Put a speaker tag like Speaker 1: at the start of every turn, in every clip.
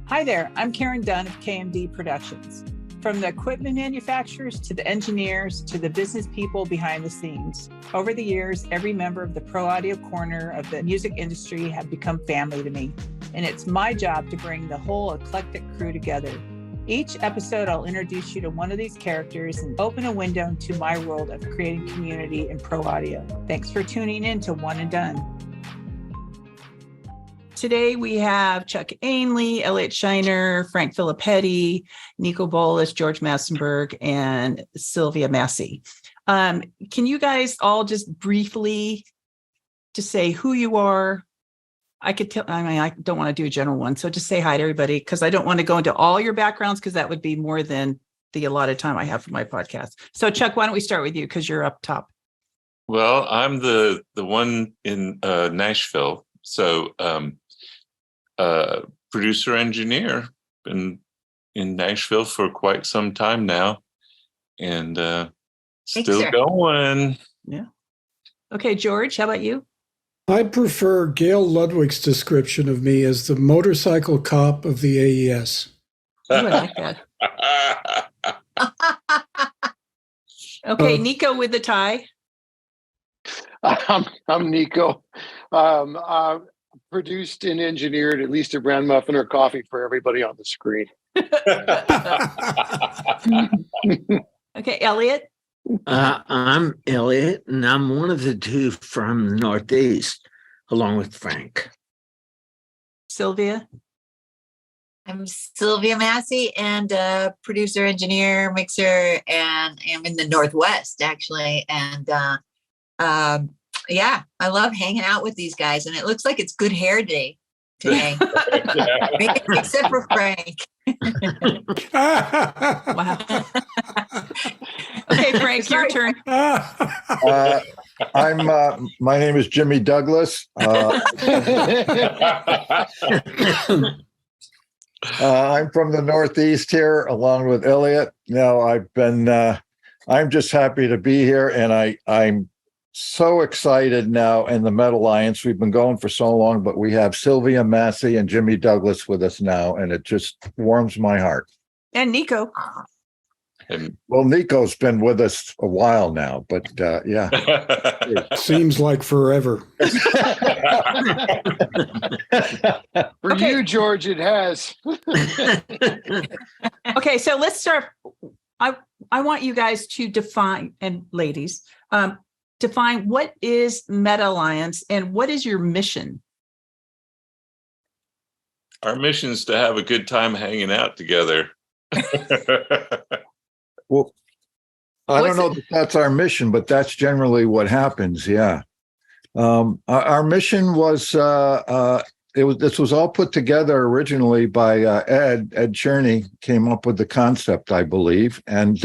Speaker 1: Hi there, I'm Karen Dunn of KMD Productions. From the equipment manufacturers to the engineers to the business people behind the scenes. Over the years, every member of the Pro Audio corner of the music industry have become family to me, and it's my job to bring the whole eclectic crew together. Each episode, I'll introduce you to one of these characters and open a window into my world of creating community in Pro Audio. Thanks for tuning in to One and Done. Today we have Chuck Ainlay, Elliot Scheiner, Frank Filipetti, Niko Bolas, George Massenburg, and Sylvia Massy. Can you guys all just briefly just say who you are? I don't want to do a general one, so just say hi to everybody, because I don't want to go into all your backgrounds, because that would be more than the allotted time I have for my podcast. So Chuck, why don't we start with you, because you're up top.
Speaker 2: Well, I'm the one in Nashville. So producer engineer, been in Nashville for quite some time now, and still going. Yeah.
Speaker 1: Okay, George, how about you?
Speaker 3: I prefer Gail Ludwig's description of me as the motorcycle cop of the AES.
Speaker 1: Ooh, I like that. Okay, Niko with the tie.
Speaker 4: I'm Niko. Produced and engineered at least a brown muffin or coffee for everybody on the screen.
Speaker 1: Okay, Elliot.
Speaker 5: I'm Elliot, and I'm one of the two from the Northeast, along with Frank.
Speaker 1: Sylvia.
Speaker 6: I'm Sylvia Massy, and producer, engineer, mixer, and I'm in the Northwest, actually. And yeah, I love hanging out with these guys, and it looks like it's good hair day today, except for Frank.
Speaker 1: Wow. Okay, Frank, your turn.
Speaker 7: My name is Jimmy Douglas. I'm from the Northeast here, along with Elliot. Now, I'm just happy to be here, and I'm so excited now in the METAlliance. We've been going for so long, but we have Sylvia Massy and Jimmy Douglas with us now, and it just warms my heart.
Speaker 1: And Niko.
Speaker 7: Well, Niko's been with us a while now, but yeah.
Speaker 3: It seems like forever.
Speaker 4: For you, George, it has.
Speaker 1: Okay, so let's start. I want you guys to define, and ladies, define what is METAlliance and what is your mission?
Speaker 2: Our mission is to have a good time hanging out together.
Speaker 7: Well, I don't know that that's our mission, but that's generally what happens. Yeah. Our mission was, this was all put together originally by Ed Cherney came up with the concept, I believe. And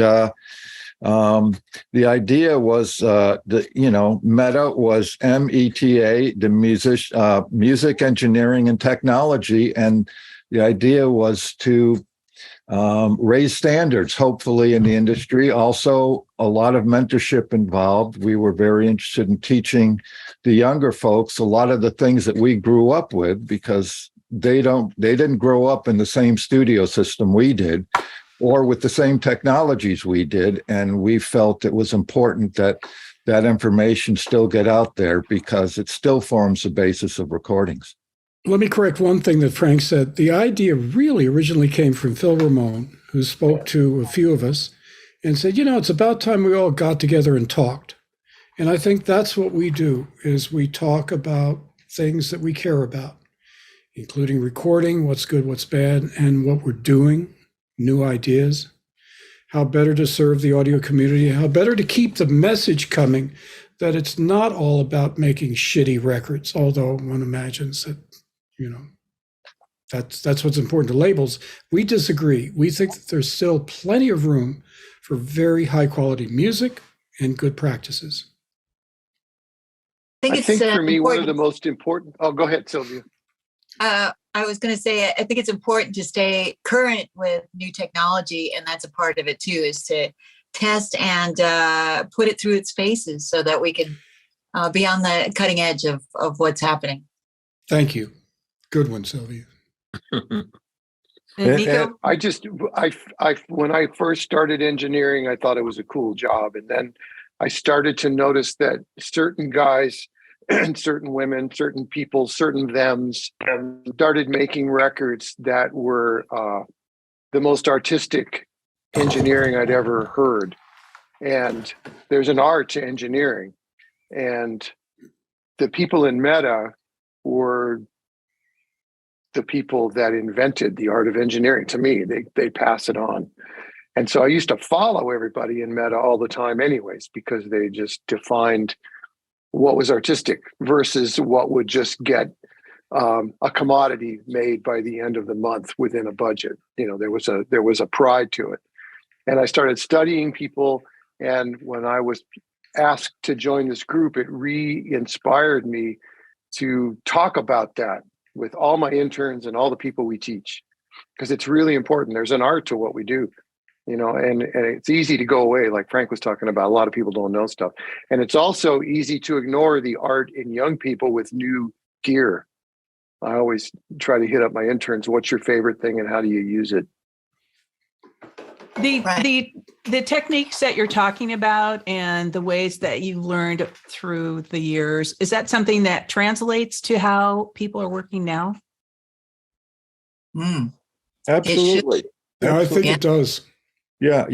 Speaker 7: the idea was META was META, the music engineering and technology. And the idea was to raise standards, hopefully, in the industry. Also, a lot of mentorship involved. We were very interested in teaching the younger folks a lot of the things that we grew up with, because they didn't grow up in the same studio system we did, or with the same technologies we did. And we felt it was important that that information still get out there, because it still forms the basis of recordings.
Speaker 3: Let me correct one thing that Frank said. The idea really originally came from Phil Ramone, who spoke to a few of us and said, it's about time we all got together and talked. And I think that's what we do, is we talk about things that we care about, including recording, what's good, what's bad, and what we're doing, new ideas, how better to serve the audio community, how better to keep the message coming, that it's not all about making shitty records, although one imagines that, that's what's important to labels. We disagree. We think that there's still plenty of room for very high quality music and good practices.
Speaker 4: I think for me, one of the most important. Oh, go ahead, Sylvia.
Speaker 6: I was going to say, I think it's important to stay current with new technology, and that's a part of it too, is to test and put it through its paces so that we can be on the cutting edge of what's happening.
Speaker 3: Thank you. Good one, Sylvia.
Speaker 1: And
Speaker 7: And-
Speaker 1: Niko?
Speaker 4: When I first started engineering, I thought it was a cool job. And then I started to notice that certain guys and certain women, certain people, certain thems started making records that were the most artistic engineering I'd ever heard. And there's an art to engineering. And the people in Meta were the people that invented the art of engineering. To me, they pass it on. And so I used to follow everybody in Meta all the time anyways, because they just defined what was artistic versus what would just get a commodity made by the end of the month within a budget. You know, there was a pride to it. And I started studying people. And when I was asked to join this group, it re-inspired me to talk about that with all my interns and all the people we teach, because it's really important. There's an art to what we do, you know, and it's easy to go away. Like Frank was talking about, a lot of people don't know stuff. And it's also easy to ignore the art in young people with new gear. I always try to hit up my interns. What's your favorite thing and how do you use it?
Speaker 1: The techniques that you're talking about and the ways that you learned through the years, is that something that translates to how people are working now?
Speaker 7: Absolutely.
Speaker 3: Yeah, I think it does.
Speaker 7: Yeah.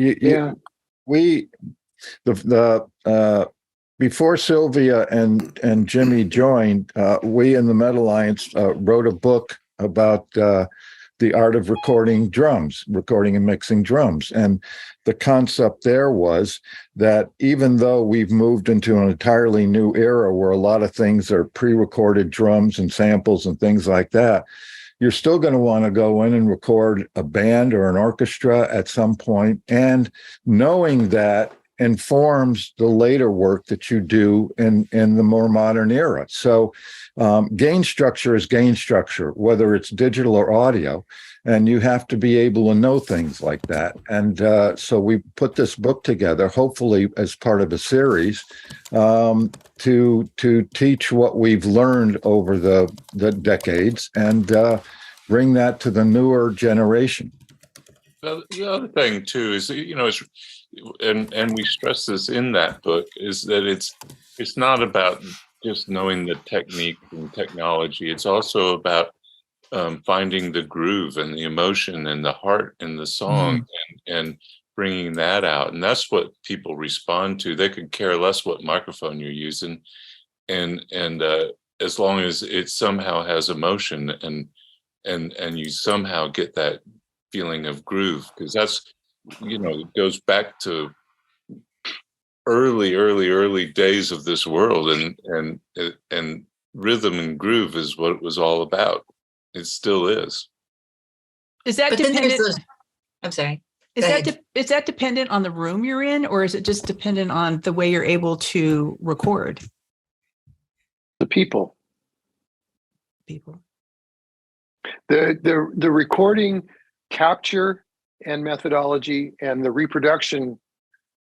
Speaker 7: Before Sylvia and Jimmy joined, we in the METAlliance wrote a book about the art of recording and mixing drums. And the concept there was that even though we've moved into an entirely new era where a lot of things are pre-recorded drums and samples and things like that, you're still going to want to go in and record a band or an orchestra at some point. And knowing that informs the later work that you do in the more modern era. So gain structure is gain structure, whether it's digital or audio, and you have to be able to know things like that. And so we put this book together, hopefully as part of a series, to teach what we've learned over the decades and bring that to the newer generation.
Speaker 2: Well, the other thing too is, you know, and we stress this in that book, is that it's not about just knowing the technique and technology. It's also about finding the groove and the emotion and the heart in the song and bringing that out. And that's what people respond to. They could care less what microphone you're using, and as long as it somehow has emotion and you somehow get that feeling of groove, because that's, you know, it goes back to early days of this world, and rhythm and groove is what it was all about. It still is.
Speaker 1: Is that
Speaker 6: But then there's
Speaker 1: dependent?
Speaker 6: those, I'm sorry.
Speaker 1: Is that dependent on the room you're in, or is it just dependent on the way you're able to record?
Speaker 4: The people. The recording capture and methodology and the reproduction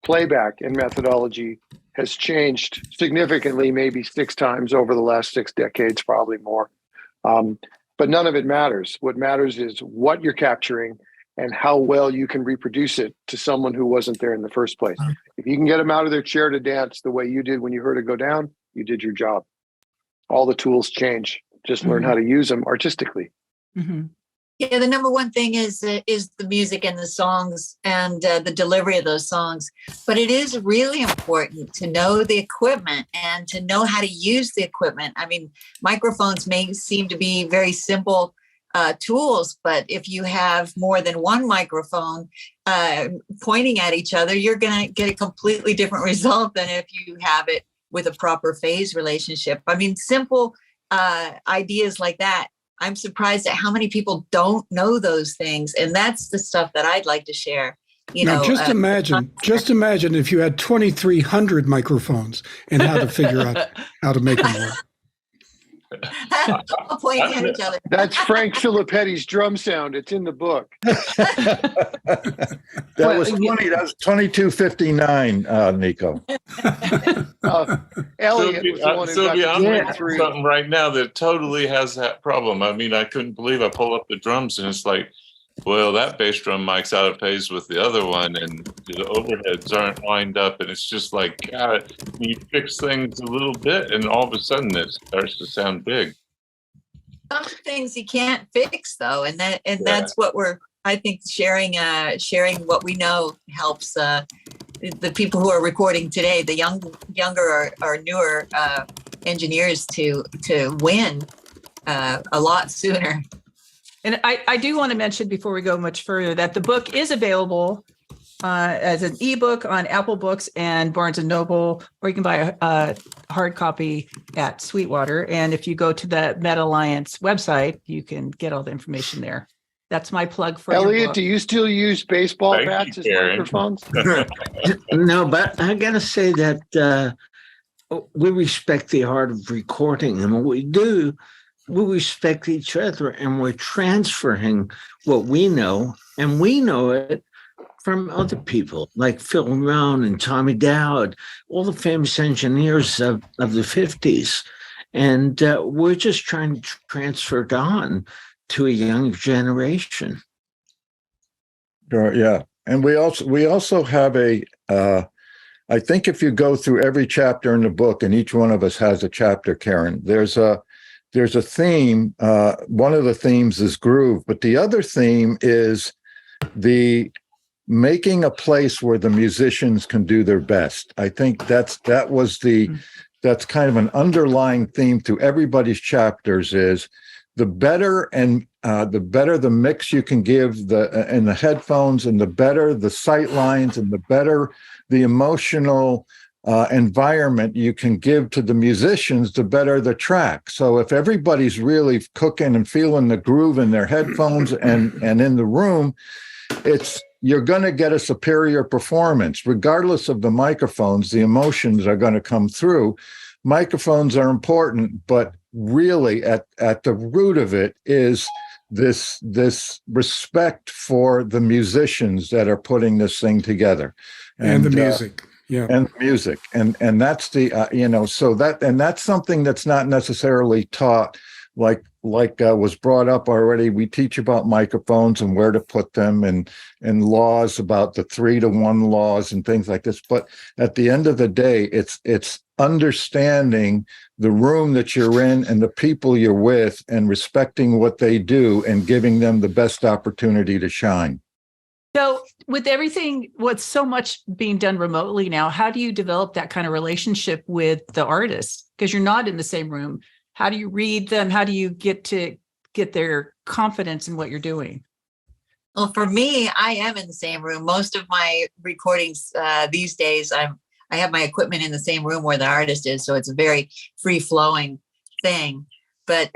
Speaker 4: playback and methodology has changed significantly, maybe 6 times over the last 6 decades, probably more. But none of it matters. What matters is what you're capturing and how well you can reproduce it to someone who wasn't there in the first place. If you can get them out of their chair to dance the way you did when you heard it go down, you did your job. All the tools change. Just learn how to use them artistically.
Speaker 6: Yeah, the number one thing is the music and the songs and the delivery of those songs. But it is really important to know the equipment and to know how to use the equipment. I mean, microphones may seem to be very simple tools, but if you have more than one microphone pointing at each other, you're going to get a completely different result than if you have it with a proper phase relationship. I mean, simple ideas like that. I'm surprised at how many people don't know those things. And that's the stuff that I'd like to share.
Speaker 3: Just imagine if you had 2,300 microphones and how to figure out how to make them work.
Speaker 6: I'll point at each other.
Speaker 4: That's Frank Filipetti's drum sound. It's in the book.
Speaker 7: That was 2259, Niko.
Speaker 4: Elliot was the one who
Speaker 2: Sylvia,
Speaker 4: got
Speaker 2: I'm
Speaker 4: the
Speaker 2: looking at
Speaker 4: 23.
Speaker 2: something right now that totally has that problem. I mean, I couldn't believe I pull up the drums and it's like well, that bass drum mic's out of phase with the other one, and the overheads aren't lined up, and it's just like, God, you fix things a little bit, and all of a sudden it starts to sound big.
Speaker 6: Some things you can't fix though, and that's what I think sharing what we know helps the people who are recording today, the younger or newer engineers to win a lot sooner.
Speaker 1: And I do want to mention before we go much further that the book is available as an ebook on Apple Books and Barnes and Noble, or you can buy a hard copy at Sweetwater. And if you go to the METAlliance website, you can get all the information there. That's my plug for
Speaker 4: Elliot, do you still use baseball
Speaker 2: Thank
Speaker 4: bats
Speaker 2: you,
Speaker 4: as
Speaker 2: Karen.
Speaker 4: microphones?
Speaker 5: No, but I got to say that we respect the art of recording. And what we do, we respect each other, and we're transferring what we know, and we know it from other people like Phil Rohn and Tommy Dowd, all the famous engineers of the 50s. And we're just trying to transfer it on to a young generation.
Speaker 7: Sure, yeah. And we also have I think if you go through every chapter in the book, and each one of us has a chapter, Karen, there's a theme. One of the themes is groove, but the other theme is the making a place where the musicians can do their best. I think that's kind of an underlying theme to everybody's chapters is the better the mix you can give in the headphones, and the better the sight lines, and the better the emotional environment you can give to the musicians, the better the track. So if everybody's really cooking and feeling the groove in their headphones and in the room, you're going to get a superior performance. Regardless of the microphones, the emotions are going to come through. Microphones are important, but really at the root of it is this respect for the musicians that are putting this thing together.
Speaker 3: And the music. Yeah.
Speaker 7: And music. And that's that's something that's not necessarily taught like was brought up already. We teach about microphones and where to put them, and laws about the 3-to-1 laws and things like this. But at the end of the day, it's understanding the room that you're in and the people you're with, and respecting what they do and giving them the best opportunity to shine.
Speaker 1: So with everything, what's so much being done remotely now, how do you develop that kind of relationship with the artists? Because you're not in the same room. How do you read them? How do you get their confidence in what you're doing?
Speaker 6: Well, for me, I am in the same room. Most of my recordings these days, I have my equipment in the same room where the artist is, so it's a very free-flowing thing. But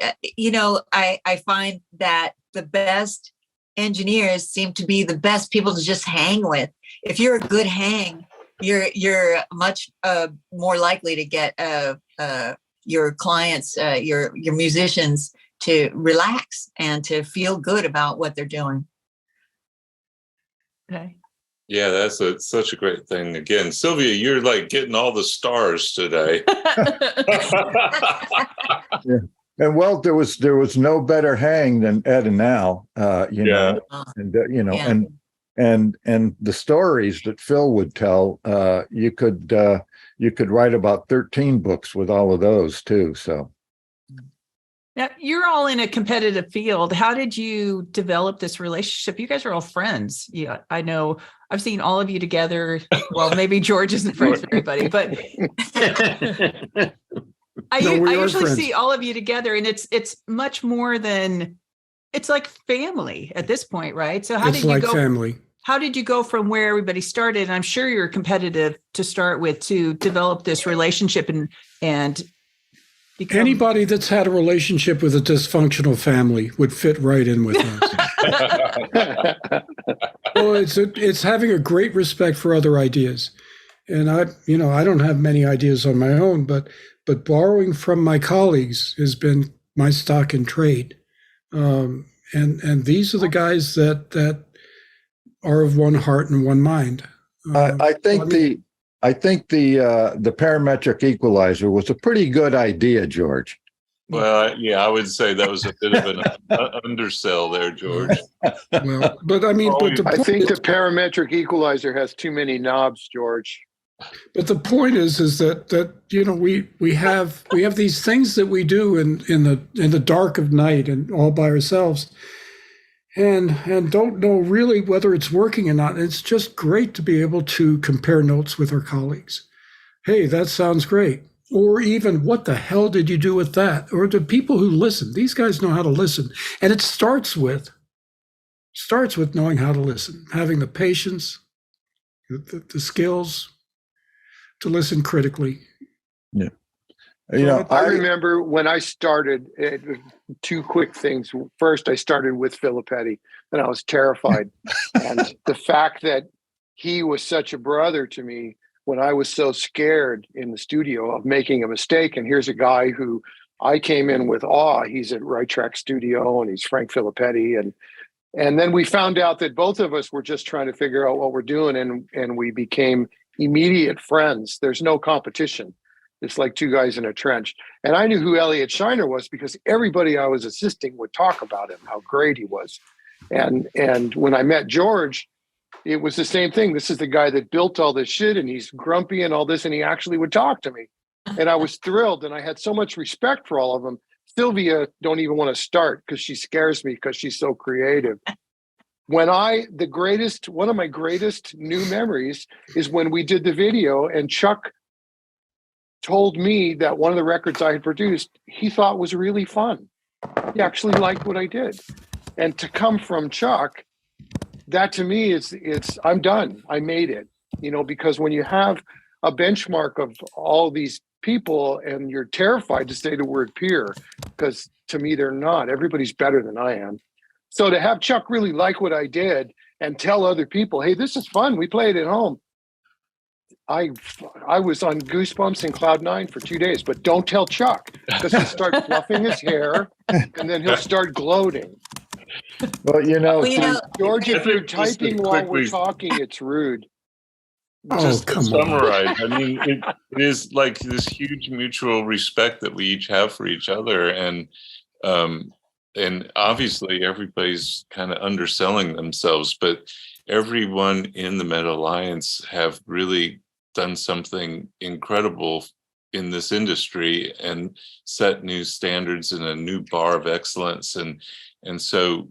Speaker 6: I find that the best engineers seem to be the best people to just hang with. If you're a good hang, you're much more likely to get your clients, your musicians, to relax and to feel good about what they're doing.
Speaker 1: Okay.
Speaker 2: Yeah, that's such a great thing. Again, Sylvia, you're like getting all the stars today.
Speaker 7: Yeah. And well, there was no better hang than Ed and Al, know, and the stories that Phil would tell, you could write about 13 books with all of those too. So.
Speaker 1: Now, you're all in a competitive field. How did you develop this relationship? You guys are all friends. Yeah, I know. I've seen all of you together. Well, maybe George isn't friends with everybody, but I usually see all of you together, and it's much more than, it's like family at this point, right? So how did you go from where everybody started? And I'm sure you're competitive to start with, to develop this relationship and become...
Speaker 3: Anybody that's had a relationship with a dysfunctional family would fit right in with us. Well, it's having a great respect for other ideas. And I don't have many ideas on my own, but borrowing from my colleagues has been my stock in trade. And these are the guys that are of one heart and one mind.
Speaker 7: I think the parametric equalizer was a pretty good idea, George.
Speaker 2: Well, yeah, I would say that was a bit of an undersell there, George.
Speaker 3: Well, but I mean, but the
Speaker 4: I
Speaker 3: point
Speaker 4: think the
Speaker 3: is,
Speaker 4: parametric equalizer has too many knobs, George.
Speaker 3: but the point is that you know we have these things that we do in the dark of night and all by ourselves, and don't know really whether it's working or not. It's just great to be able to compare notes with our colleagues. Hey, that sounds great. Or even, what the hell did you do with that? Or the people who listen. These guys know how to listen. And it starts with knowing how to listen, having the patience, the skills to listen critically.
Speaker 7: Yeah. You know,
Speaker 4: I remember when I started, two quick things. First, I started with Filipetti, and I was terrified. And the fact that he was such a brother to me when I was so scared in the studio of making a mistake. And here's a guy who I came in with awe. He's at Right Track Studio, and he's Frank Filipetti. And then we found out that both of us were just trying to figure out what we're doing, and we became immediate friends. There's no competition. It's like two guys in a trench. And I knew who Elliot Scheiner was because everybody I was assisting would talk about him, how great he was. And when I met George, it was the same thing. This is the guy that built all this shit, and he's grumpy and all this, and he actually would talk to me. And I was thrilled, and I had so much respect for all of them. Sylvia don't even want to start because she scares me because she's so creative. One of my greatest new memories is when we did the video, and Chuck told me that one of the records I had produced, he thought was really fun. He actually liked what I did. And to come from Chuck, that to me it's I'm done. I made it, because when you have a benchmark of all these people and you're terrified to say the word peer, because to me, they're not. Everybody's better than I am. So to have Chuck really like what I did and tell other people, hey, this is fun. We play it at home. I was on goosebumps and cloud nine for 2 days, but don't tell Chuck because he'll start fluffing his hair and then he'll start gloating.
Speaker 7: Well,
Speaker 4: George, if you're typing while we're talking, it's rude.
Speaker 2: Just to summarize, I mean, it is like this huge mutual respect that we each have for each other, and obviously everybody's kind of underselling themselves, but everyone in the METAlliance have really done something incredible in this industry and set new standards and a new bar of excellence, and so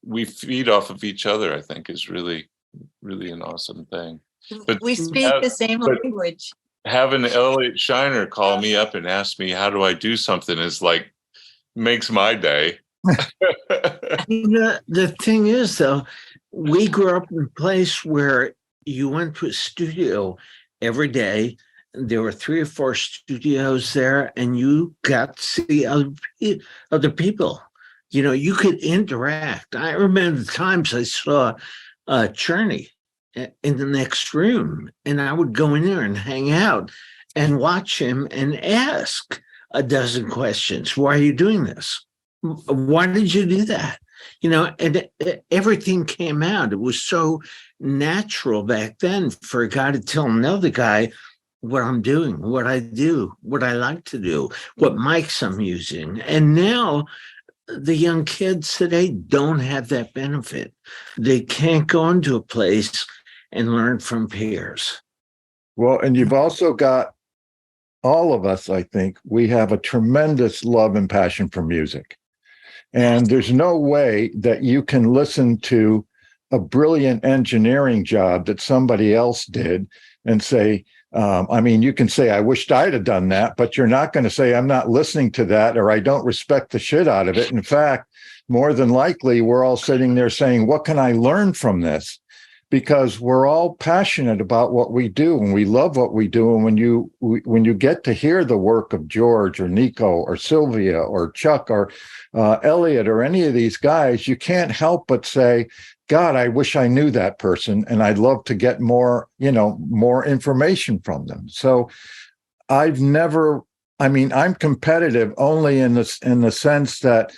Speaker 2: we feed off of each other. I think is really an awesome thing. But
Speaker 6: we speak the same language.
Speaker 2: Having Elliot Scheiner call me up and ask me how do I do something is like makes my day.
Speaker 5: The thing is, though, we grew up in a place where you went to a studio every day. There were 3 or 4 studios there, and you got to see other people. You could interact. I remember the times I saw Czerny in the next room, and I would go in there and hang out and watch him and ask a dozen questions. Why are you doing this? Why did you do that? And everything came out. It was so natural back then for a guy to tell another guy what I'm doing, what I do, what I like to do, what mics I'm using. And now the young kids today don't have that benefit. They can't go into a place and learn from peers.
Speaker 7: Well, and you've also got all of us, I think, we have a tremendous love and passion for music. And there's no way that you can listen to a brilliant engineering job that somebody else did and say, you can say, I wished I'd have done that, but you're not going to say, I'm not listening to that, or I don't respect the shit out of it. In fact, more than likely, we're all sitting there saying, what can I learn from this? Because we're all passionate about what we do and we love what we do. And when you get to hear the work of George or Niko or Sylvia or Chuck or Elliot or any of these guys, you can't help but say, God, I wish I knew that person, and I'd love to get more information from them. So I'm competitive only in the sense that,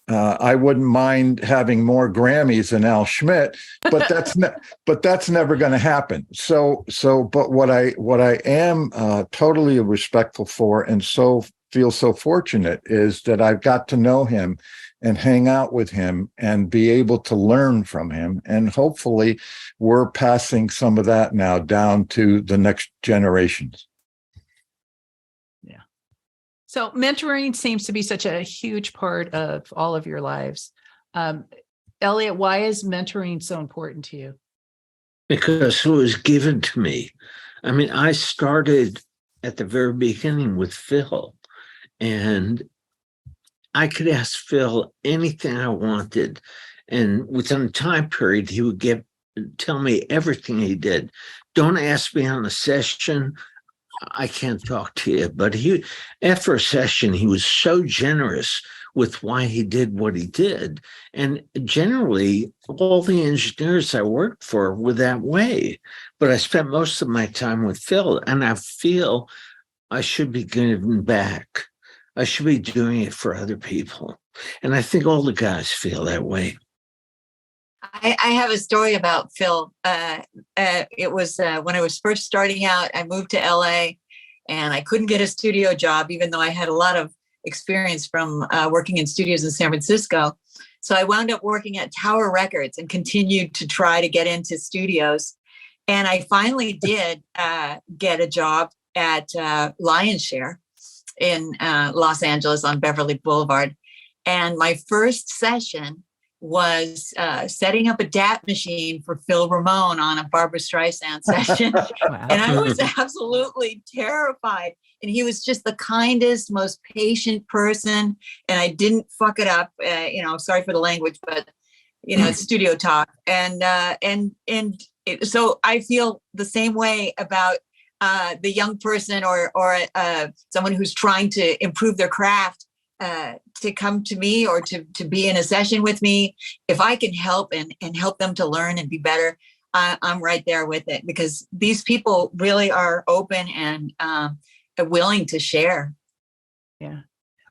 Speaker 7: I wouldn't mind having more Grammys than Al Schmidt, but that's never going to happen. But what I am totally respectful for, and so feel so fortunate, is that I've got to know him and hang out with him and be able to learn from him. And hopefully we're passing some of that now down to the next generations.
Speaker 8: Yeah. So mentoring seems to be such a huge part of all of your lives. Elliot, why is mentoring so important to you?
Speaker 5: Because it was given to me. I mean, I started at the very beginning with Phil, and I could ask Phil anything I wanted, and within a time period, he would tell me everything he did. Don't ask me on a session. I can't talk to you. But after a session, he was so generous with why he did what he did. And generally, all the engineers I worked for were that way. But I spent most of my time with Phil, and I feel I should be giving back. I should be doing it for other people. And I think all the guys feel that way.
Speaker 6: I have a story about Phil. It was when I was first starting out, I moved to LA and I couldn't get a studio job, even though I had a lot of experience from working in studios in San Francisco. So I wound up working at Tower Records and continued to try to get into studios. And I finally did get a job at Lion's Share in Los Angeles on Beverly Boulevard. And my first session was setting up a DAT machine for Phil Ramone on a Barbra Streisand session.
Speaker 8: Wow.
Speaker 6: And I was absolutely terrified. And he was just the kindest, most patient person. And I didn't fuck it up. Sorry for the language, but it's studio talk. So I feel the same way about the young person or someone who's trying to improve their craft to come to me or to be in a session with me. If I can help and help them to learn and be better, I'm right there with it, because these people really are open and willing to share.
Speaker 8: Yeah.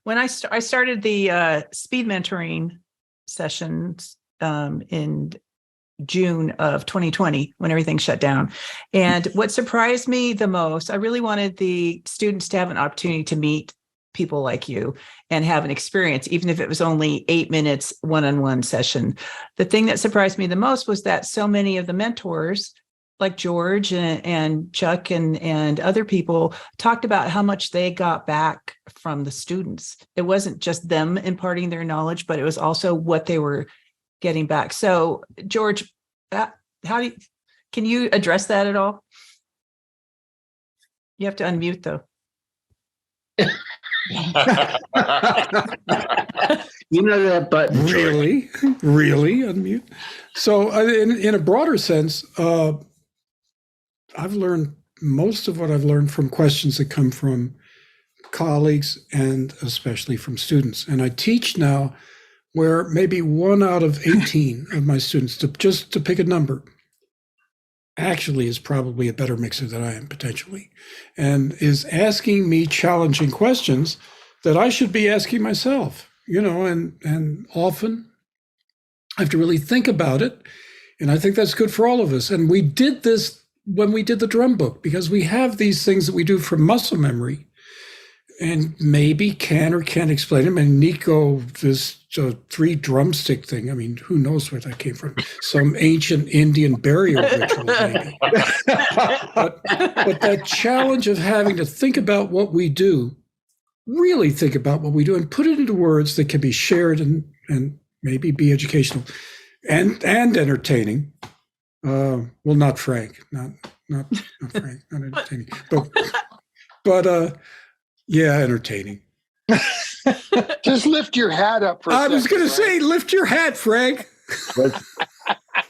Speaker 8: When I started the speed mentoring sessions in June of 2020, when everything shut down. And what surprised me the most, I really wanted the students to have an opportunity to meet people like you and have an experience, even if it was only 8 minutes one-on-one session. The thing that surprised me the most was that so many of the mentors, like George and Chuck and other people, talked about how much they got back from the students. It wasn't just them imparting their knowledge, but it was also what they were getting back. So, George, can you address that at all? You have to unmute, though.
Speaker 5: You know that button.
Speaker 3: Really unmute. So, in a broader sense, I've learned most of what I've learned from questions that come from colleagues and especially from students. And I teach now where maybe 1 out of 18 of my students, to pick a number, actually is probably a better mixer than I am potentially, and is asking me challenging questions that I should be asking myself, and often I have to really think about it. And I think that's good for all of us. And we did this when we did the drum book, because we have these things that we do from muscle memory and maybe can or can't explain them. And Niko, this 3 drumstick thing, I mean, who knows where that came from? Some ancient Indian burial ritual, maybe. but that challenge of having to think about what we do, really think about what we do, and put it into words that can be shared and maybe be educational and entertaining. Well, not Frank, not Frank, not entertaining, but yeah, entertaining.
Speaker 4: Just lift your hat up for a second.
Speaker 3: I was going to say, lift your hat, Frank.
Speaker 8: Come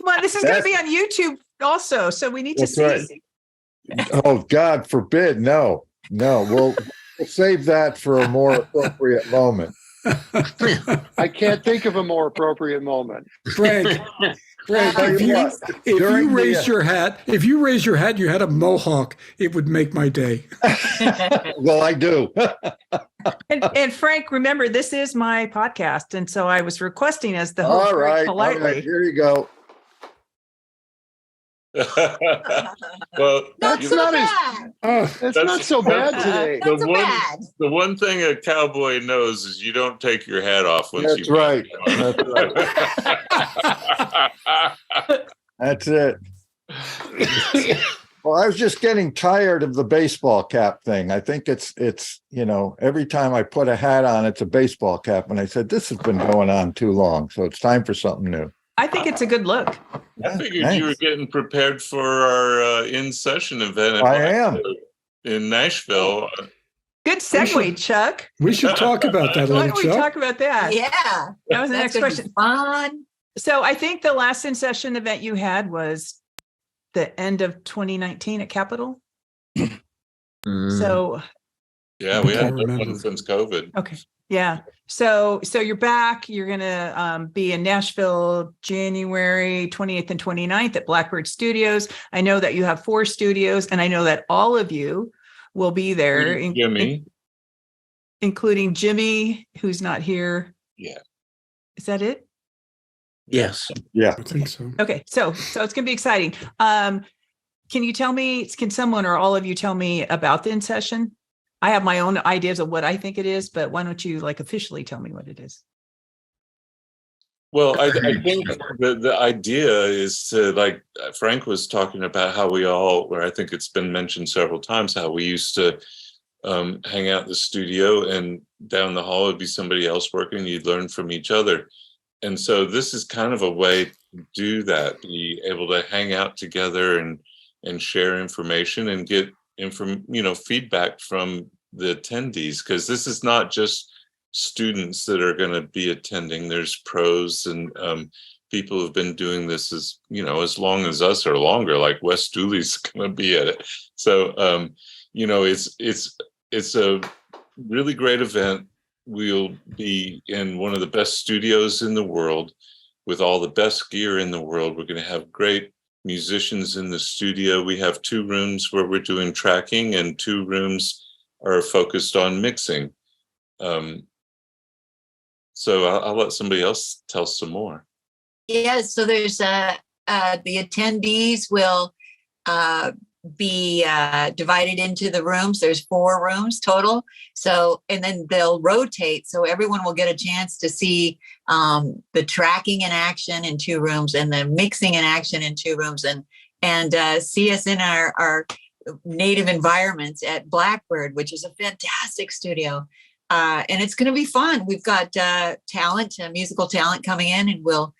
Speaker 8: on, this is going to be on YouTube also, so we need to see.
Speaker 7: Right. Oh, God forbid. No. We'll save that for a more appropriate moment.
Speaker 4: I can't think of a more appropriate moment.
Speaker 3: Frank, Frank,
Speaker 7: Tell
Speaker 3: if
Speaker 7: you
Speaker 3: you,
Speaker 7: what,
Speaker 3: if
Speaker 7: during
Speaker 3: you
Speaker 7: the,
Speaker 3: raised your hat, if you raised your hat, you had a mohawk, it would make my day.
Speaker 7: well, I do.
Speaker 8: And Frank, remember, this is my podcast. And so I was requesting as the host
Speaker 7: All
Speaker 8: very
Speaker 7: right,
Speaker 8: politely.
Speaker 7: here you go.
Speaker 2: Well,
Speaker 6: Not
Speaker 2: you
Speaker 6: so
Speaker 2: know,
Speaker 6: bad.
Speaker 3: Oh,
Speaker 4: It's
Speaker 2: That's-
Speaker 4: not so bad today.
Speaker 6: Not so bad.
Speaker 2: the one thing a cowboy knows is you don't take your hat off once
Speaker 7: That's
Speaker 2: you
Speaker 7: right. That's it. Well, I was just getting tired of the baseball cap thing. I think it's every time I put a hat on, it's a baseball cap. And I said, this has been going on too long. So it's time for something new.
Speaker 8: I think it's a good look.
Speaker 2: I figured
Speaker 7: Thanks.
Speaker 2: you were getting prepared for our in-session event at
Speaker 7: I am.
Speaker 2: Blackbird in Nashville.
Speaker 8: Good segue, Chuck.
Speaker 3: we should talk about that,
Speaker 8: Why
Speaker 3: little
Speaker 8: don't we
Speaker 3: Chuck.
Speaker 8: talk about that?
Speaker 6: Yeah.
Speaker 8: That was the next
Speaker 6: That's gonna be
Speaker 8: question.
Speaker 6: Fun.
Speaker 8: So I think the last in-session event you had was the end of 2019 at Capitol. So,
Speaker 2: Yeah, we
Speaker 3: I
Speaker 2: haven't done
Speaker 3: remember.
Speaker 2: one since COVID.
Speaker 8: okay. Yeah. So you're back. You're going to be in Nashville, January 28th and 29th at Blackbird Studios. I know that you have 4 studios, and I know that all of you will be there,
Speaker 2: Jimmy.
Speaker 8: including Jimmy, who's not here.
Speaker 2: Yeah.
Speaker 8: Is that it?
Speaker 5: Yes.
Speaker 3: I think so.
Speaker 8: Okay. So it's going to be exciting. Can someone or all of you tell me about the in-session? I have my own ideas of what I think it is, but why don't you officially tell me what it is?
Speaker 2: Well, I think the idea is to, Frank was talking about how we all, or I think it's been mentioned several times, how we used to hang out in the studio and down the hall would be somebody else working. You'd learn from each other. And so this is kind of a way to do that, be able to hang out together and share information and get feedback from the attendees, because this is not just students that are going to be attending. There's pros and people who've been doing this as long as us or longer, like Wes Dooley's going to be at it. So it's a really great event. We'll be in one of the best studios in the world with all the best gear in the world. We're going to have great musicians in the studio. We have 2 rooms where we're doing tracking and 2 rooms are focused on mixing. So I'll let somebody else tell some more.
Speaker 6: Yeah. So there's the attendees will be divided into the rooms. There's 4 rooms total. So, and then they'll rotate. So everyone will get a chance to see the tracking in action in 2 rooms and the mixing in action in 2 rooms and see us in our native environments at Blackbird, which is a fantastic studio. And it's going to be fun. We've got musical talent coming in, and we'll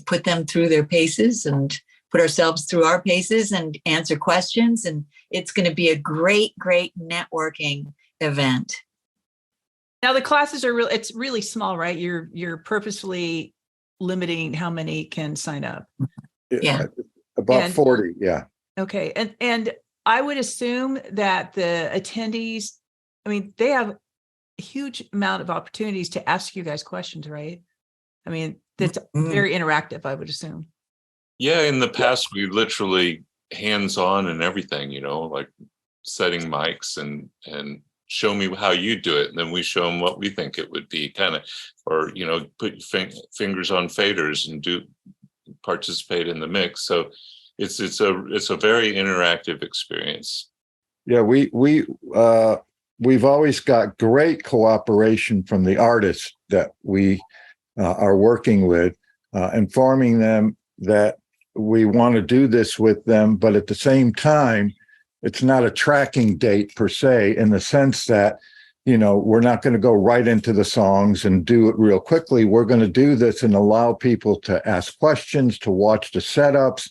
Speaker 6: put them through their paces and put ourselves through our paces and answer questions. And it's going to be a great, great networking event.
Speaker 8: Now the classes are it's really small, right? You're purposefully limiting how many can sign up.
Speaker 6: Yeah.
Speaker 7: About
Speaker 8: And-
Speaker 7: 40. Yeah.
Speaker 8: Okay. And I would assume that the attendees, they have a huge amount of opportunities to ask you guys questions, right? That's very interactive, I would assume.
Speaker 2: Yeah, in the past, we literally hands-on and everything, like setting mics and show me how you do it. And then we show them what we think it would be, or put your fingers on faders and participate in the mix. So it's a very interactive experience.
Speaker 7: Yeah, we've always got great cooperation from the artists that we are working with, informing them that we want to do this with them, but at the same time, it's not a tracking date per se, in the sense that, we're not going to go right into the songs and do it real quickly. We're going to do this and allow people to ask questions, to watch the setups,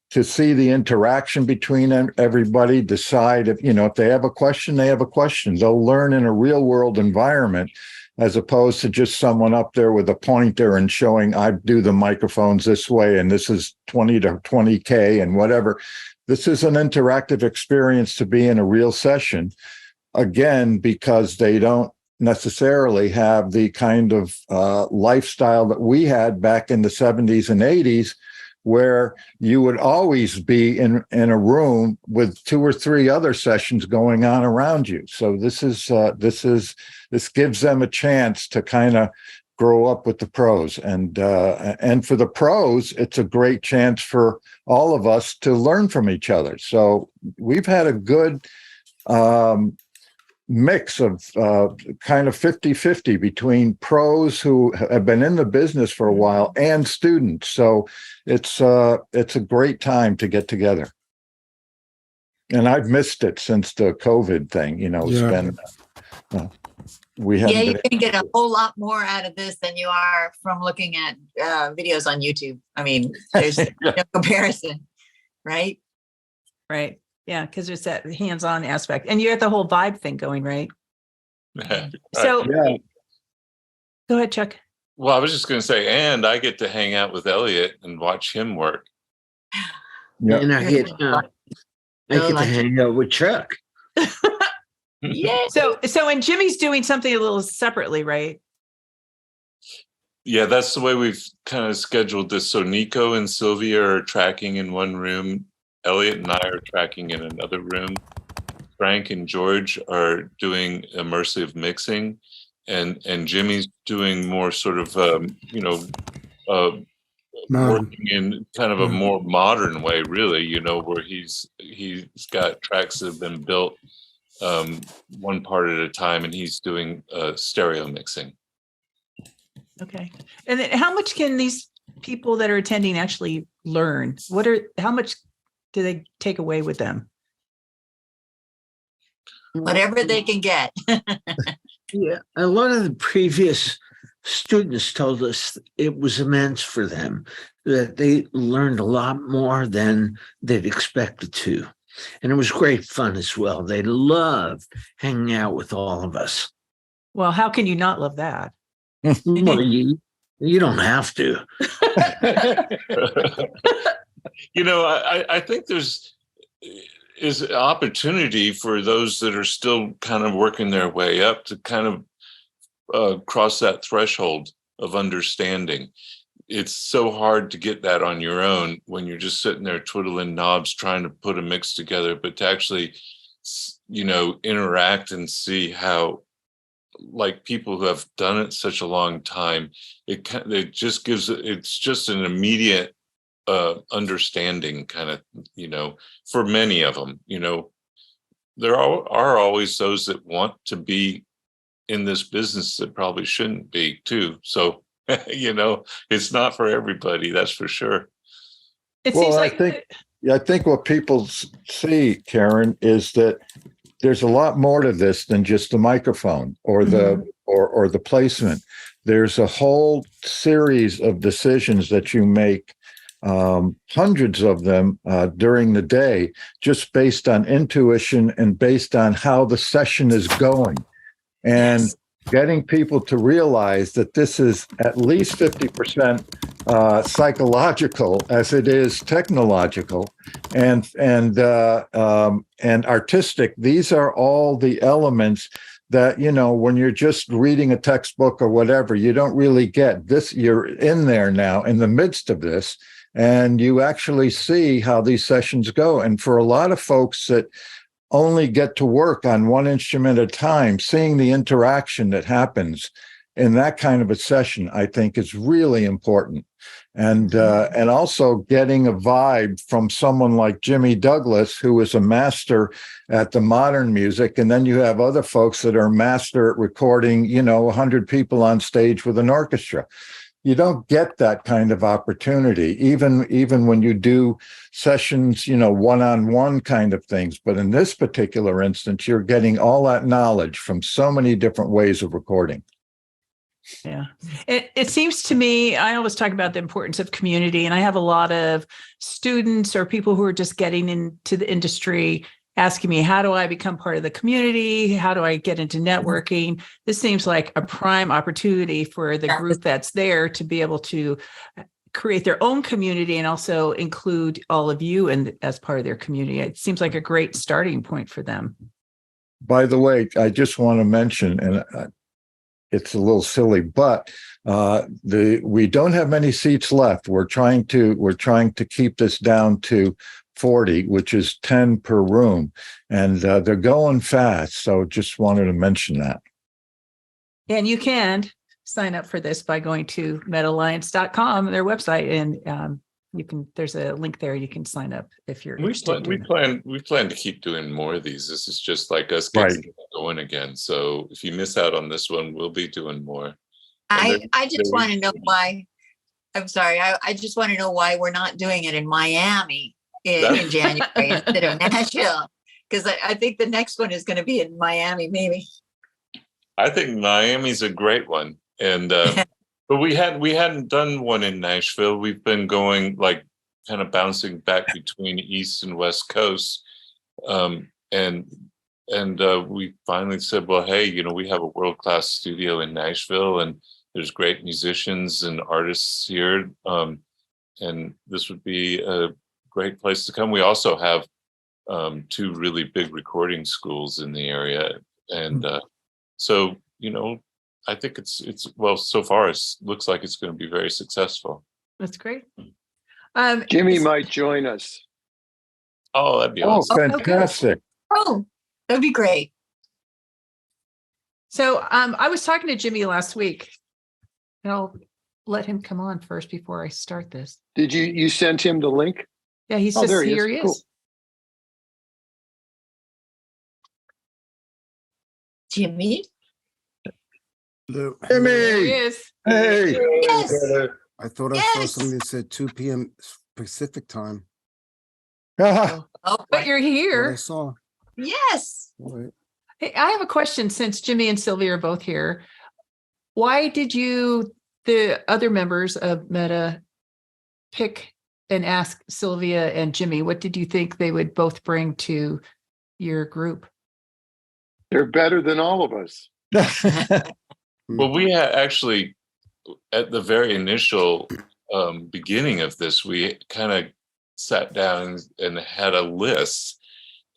Speaker 7: to see the interaction between everybody, decide if they have a question, they have a question. They'll learn in a real world environment, as opposed to just someone up there with a pointer and showing, I do the microphones this way, and this is 20 to 20K and whatever. This is an interactive experience to be in a real session, again, because they don't necessarily have the kind of lifestyle that we had back in the 70s and 80s, where you would always be in a room with 2 or 3 other sessions going on around you. So this gives them a chance to kind of grow up with the pros, and for the pros, it's a great chance for all of us to learn from each other. So we've had a good mix of kind of 50-50 between pros who have been in the business for a while and students. So it's a great time to get together. And I've missed it since the COVID thing, it's been, we haven't
Speaker 6: you
Speaker 7: been
Speaker 6: can get a whole lot more out of this than you are from looking at videos on YouTube. I mean, there's no comparison, right?
Speaker 8: Right. Yeah, because there's that hands-on aspect, and you have the whole vibe thing going, right? So, go ahead, Chuck.
Speaker 2: Well, I was just going to say, and I get to hang out with Elliot and watch him work.
Speaker 5: Yeah. And I get to hang out with Chuck.
Speaker 8: Yeah. So, and Jimmy's doing something a little separately, right?
Speaker 2: Yeah, that's the way we've kind of scheduled this. So Niko and Sylvia are tracking in one room. Elliot and I are tracking in another room. Frank and George are doing immersive mixing, and Jimmy's doing more sort of working in kind of a more modern way, really. Where he's got tracks that have been built one part at a time, and he's doing stereo mixing.
Speaker 8: Okay, and then how much can these people that are attending actually learn? How much do they take away with them?
Speaker 6: Whatever they can get.
Speaker 5: Yeah, a lot of the previous students told us it was immense for them, that they learned a lot more than they'd expected to. And it was great fun as well. They loved hanging out with all of us.
Speaker 8: Well, how can you not love that?
Speaker 5: Well, you don't have to.
Speaker 2: I think there's is opportunity for those that are still kind of working their way up to kind of cross that threshold of understanding. It's so hard to get that on your own when you're just sitting there twiddling knobs trying to put a mix together, but to actually, interact and see how, like, people who have done it such a long time, it just gives, it's just an immediate understanding kind of, for many of them. There are always those that want to be in this business that probably shouldn't be too. So, it's not for everybody, that's for sure.
Speaker 8: It seems like
Speaker 7: I think what people see, Karen, is that there's a lot more to this than just the microphone or the or the placement. There's a whole series of decisions that you make, hundreds of them during the day, just based on intuition and based on how the session is going. And getting people to realize that this is at least 50% psychological as it is technological and artistic. These are all the elements that, when you're just reading a textbook or whatever, you don't really get this. You're in there now in the midst of this, and you actually see how these sessions go. And for a lot of folks that only get to work on one instrument at a time, seeing the interaction that happens in that kind of a session, I think is really important. And also getting a vibe from someone like Jimmy Douglas, who is a master at the modern music. And then you have other folks that are master at recording, 100 people on stage with an orchestra. You don't get that kind of opportunity, even when you do sessions, one-on-one kind of things. But in this particular instance, you're getting all that knowledge from so many different ways of recording.
Speaker 8: Yeah. It seems to me, I always talk about the importance of community, and I have a lot of students or people who are just getting into the industry asking me, how do I become part of the community? How do I get into networking? This seems like a prime opportunity for the group that's there to be able to create their own community and also include all of you as part of their community. It seems like a great starting point for them.
Speaker 7: By the way, I just want to mention, and it's a little silly, but we don't have many seats left. We're trying to keep this down to 40, which is 10 per room, and they're going fast. So just wanted to mention that.
Speaker 8: And you can sign up for this by going to metalliance.com, their website, and there's a link there. You can sign up if you're interested.
Speaker 2: We plan to keep doing more of these. This is just like us getting going again. So if you miss out on this one, we'll be doing more.
Speaker 6: I just want to know why. I'm sorry. I just want to know why we're not doing it in Miami in January instead of Nashville, because I think the next one is going to be in Miami, maybe.
Speaker 2: I think Miami's a great one, and but we hadn't done one in Nashville. We've been going like kind of bouncing back between East and West Coast, and we finally said, well, hey, we have a world-class studio in Nashville, and there's great musicians and artists here, and this would be a great place to come. We also have 2 really big recording schools in the area, and so I think it's well, so far it looks like it's going to be very successful.
Speaker 8: That's great.
Speaker 4: Jimmy might join us.
Speaker 2: Oh, that'd be awesome.
Speaker 7: Fantastic.
Speaker 6: Oh, that'd be great.
Speaker 8: So I was talking to Jimmy last week, and I'll let him come on first before I start this.
Speaker 4: Did you sent him the link?
Speaker 8: Yeah, he says
Speaker 4: there he
Speaker 8: here he
Speaker 4: is.
Speaker 8: is.
Speaker 4: Cool.
Speaker 6: Jimmy?
Speaker 9: Hello.
Speaker 7: Jimmy!
Speaker 8: There he is.
Speaker 7: Hey!
Speaker 6: Yes.
Speaker 9: I thought I saw something that said 2 p.m. Pacific time.
Speaker 6: Oh,
Speaker 8: But you're
Speaker 9: What I
Speaker 8: here.
Speaker 9: saw.
Speaker 6: yes.
Speaker 9: All right.
Speaker 8: Hey, I have a question since Jimmy and Sylvia are both here. Why did the other members of Meta, pick and ask Sylvia and Jimmy? What did you think they would both bring to your group?
Speaker 4: They're better than all of us.
Speaker 2: Well, we had actually, at the very initial beginning of this, we kind of sat down and had a list,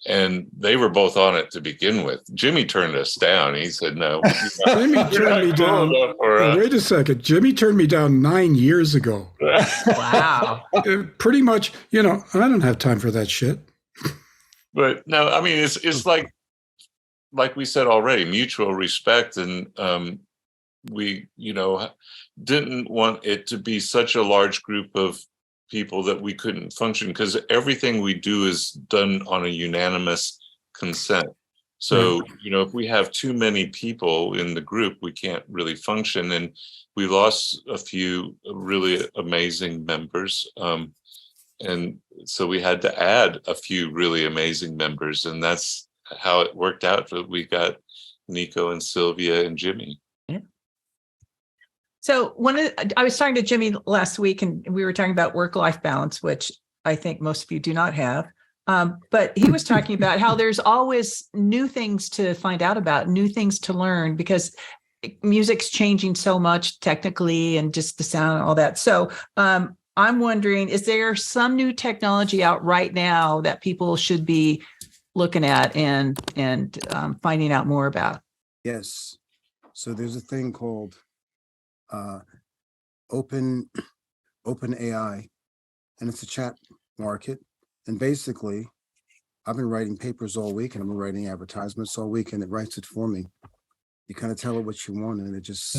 Speaker 2: and they were both on it to begin with. Jimmy turned us down. He said, no.
Speaker 3: Jimmy turned me down. Wait a second. Jimmy turned me down 9 years ago.
Speaker 8: Wow.
Speaker 3: Pretty much, I don't have time for that shit.
Speaker 2: But no, I mean, it's like we said already, mutual respect. And we, didn't want it to be such a large group of people that we couldn't function, because everything we do is done on a unanimous consent. So, if we have too many people in the group, we can't really function. And we lost a few really amazing members. And so we had to add a few really amazing members. And that's how it worked out. We got Niko and Sylvia and Jimmy.
Speaker 8: So I was talking to Jimmy last week, and we were talking about work-life balance, which I think most of you do not have. But he was talking about how there's always new things to find out about, new things to learn, because music's changing so much technically and just the sound and all that. So I'm wondering, is there some new technology out right now that people should be looking at and finding out more about?
Speaker 9: Yes. So there's a thing called open AI, and it's a chat market. And basically, I've been writing papers all week, and I've been writing advertisements all week, and it writes it for me. You kind of tell it what you want, and it just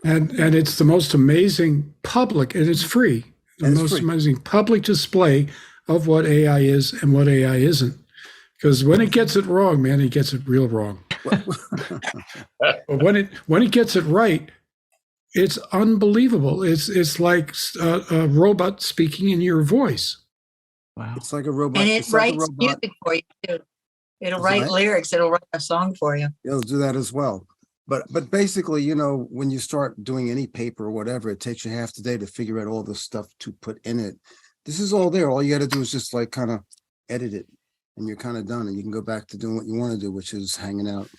Speaker 3: And it's the most amazing public, and it's free. The most amazing public display of what AI is and what AI isn't. Because when it gets it wrong, man, it gets it real wrong. But when it gets it right, it's unbelievable. It's like a robot speaking in your voice.
Speaker 8: Wow.
Speaker 9: It's like a robot.
Speaker 6: And it
Speaker 9: It's like a
Speaker 6: writes
Speaker 9: robot.
Speaker 6: music for you too. It'll
Speaker 9: Is
Speaker 6: write
Speaker 9: that?
Speaker 6: lyrics. It'll write a song for you.
Speaker 9: It'll do that as well. But basically, when you start doing any paper or whatever, it takes you half the day to figure out all the stuff to put in it. This is all there. All you got to do is just like kind of edit it, and you're kind of done, and you can go back to doing what you want to do, which is hanging out.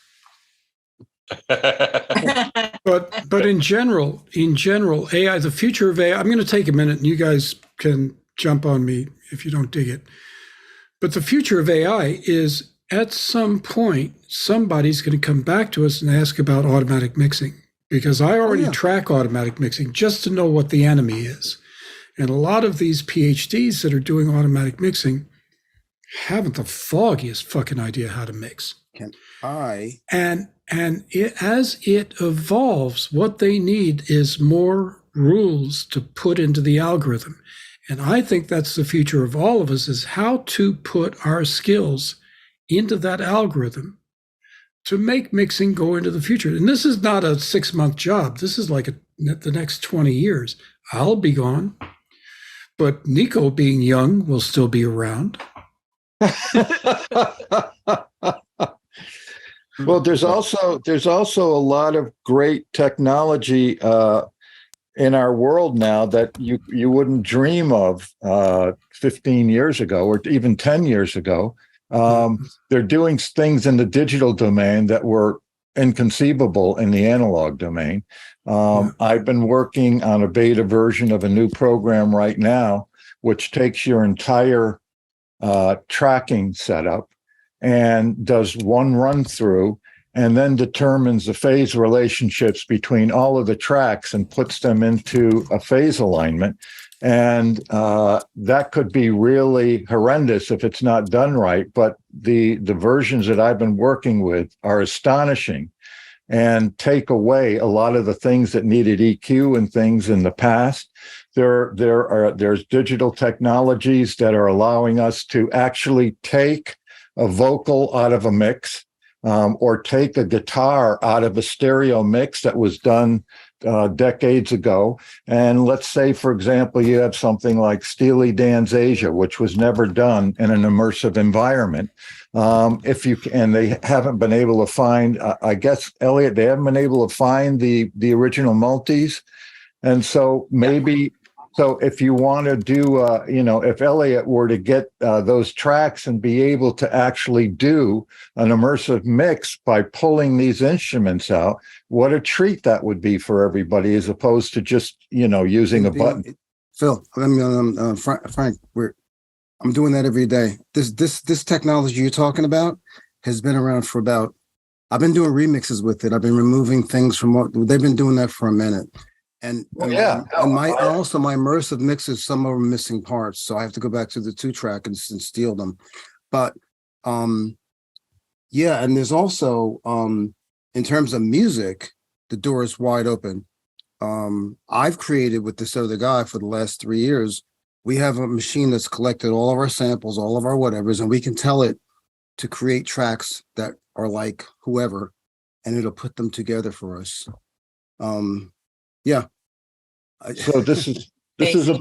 Speaker 3: But in general, AI, the future of AI, I'm going to take a minute, and you guys can jump on me if you don't dig it. But the future of AI is at some point, somebody's going to come back to us and ask about automatic mixing, because I already track automatic mixing just to know what the enemy is. And a lot of these PhDs that are doing automatic mixing haven't the foggiest fucking idea how to mix. And as it evolves, what they need is more rules to put into the algorithm. And I think that's the future of all of us, is how to put our skills into that algorithm to make mixing go into the future. And this is not a 6-month job. This is like the next 20 years. I'll be gone, but Niko, being young, will still be around.
Speaker 7: Well, there's also a lot of great technology in our world now that you wouldn't dream of 15 years ago or even 10 years ago. They're doing things in the digital domain that were inconceivable in the analog domain. I've been working on a beta version of a new program right now, which takes your entire tracking setup and does one run through and then determines the phase relationships between all of the tracks and puts them into a phase alignment. And that could be really horrendous if it's not done right. But the versions that I've been working with are astonishing and take away a lot of the things that needed EQ and things in the past. There's digital technologies that are allowing us to actually take a vocal out of a mix, or take a guitar out of a stereo mix that was done decades ago. And let's say, for example, you have something like Steely Dan's Asia, which was never done in an immersive environment. And they haven't been able to find, I guess, Elliot, they haven't been able to find the original multis. And so maybe, so if you want to do, if Elliot were to get those tracks and be able to actually do an immersive mix by pulling these instruments out, what a treat that would be for everybody, as opposed to just, using a button.
Speaker 9: Phil, Frank, I'm doing that every day. This technology you're talking about has been around for I've been doing remixes with it. I've been removing things from they've been doing that for a minute. And my immersive mixes, some of them are missing parts, so I have to go back to the 2-track and steal them. But and there's also in terms of music, the door is wide open. I've created with this other guy for the last 3 years. We have a machine that's collected all of our samples, all of our whatevers, and we can tell it to create tracks that are like whoever, and it'll put them together for us.
Speaker 7: So this is a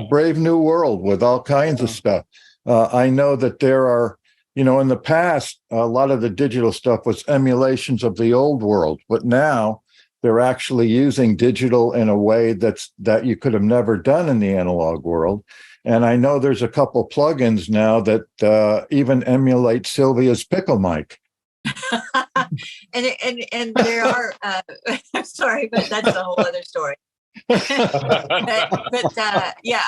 Speaker 7: brave new world with all kinds of stuff. I know that there are, in the past, a lot of the digital stuff was emulations of the old world, but now they're actually using digital in a way that you could have never done in the analog world. And I know there's a couple plugins now that even emulate Sylvia's pickle mic.
Speaker 6: and there are I'm sorry, but that's a whole other story. but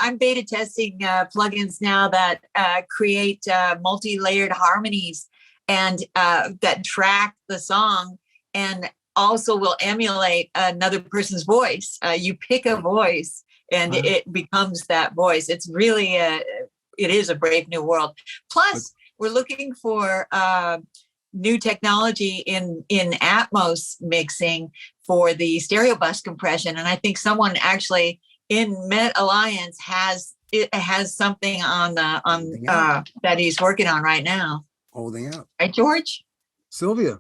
Speaker 6: I'm beta testing plugins now that create multi-layered harmonies and that track the song and also will emulate another person's voice. You pick a voice and it becomes that voice. It's really it is a brave new world. Plus, we're looking for new technology in Atmos mixing for the stereo bus compression, and I think someone actually in METAlliance has something on that he's working on right now.
Speaker 9: Holding out,
Speaker 6: right, George?
Speaker 9: Sylvia,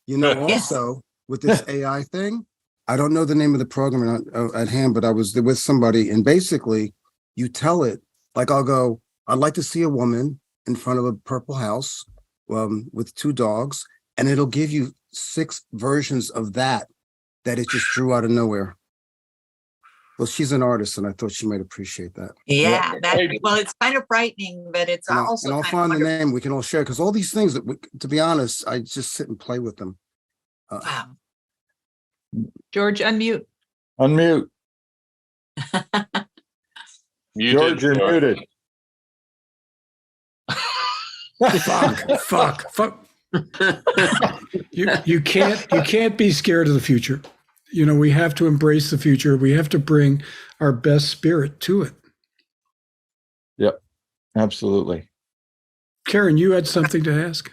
Speaker 9: also with this AI thing, I don't know the name of the program at hand, but I was with somebody, and basically you tell it, like, I'll go, I'd like to see a woman in front of a purple house with 2 dogs, and it'll give you 6 versions of that it just drew out of nowhere. Well, she's an artist, and I thought she might appreciate that.
Speaker 6: Yeah, it's kind of frightening, but it's also.
Speaker 9: And I'll find the name we can all share, because all these things to be honest, I just sit and play with them.
Speaker 6: Wow.
Speaker 8: George, unmute.
Speaker 7: Unmute. George, you're muted.
Speaker 3: Fuck. You can't be scared of the future. We have to embrace the future. We have to bring our best spirit to it.
Speaker 7: Yep, absolutely.
Speaker 3: Karen, you had something to ask?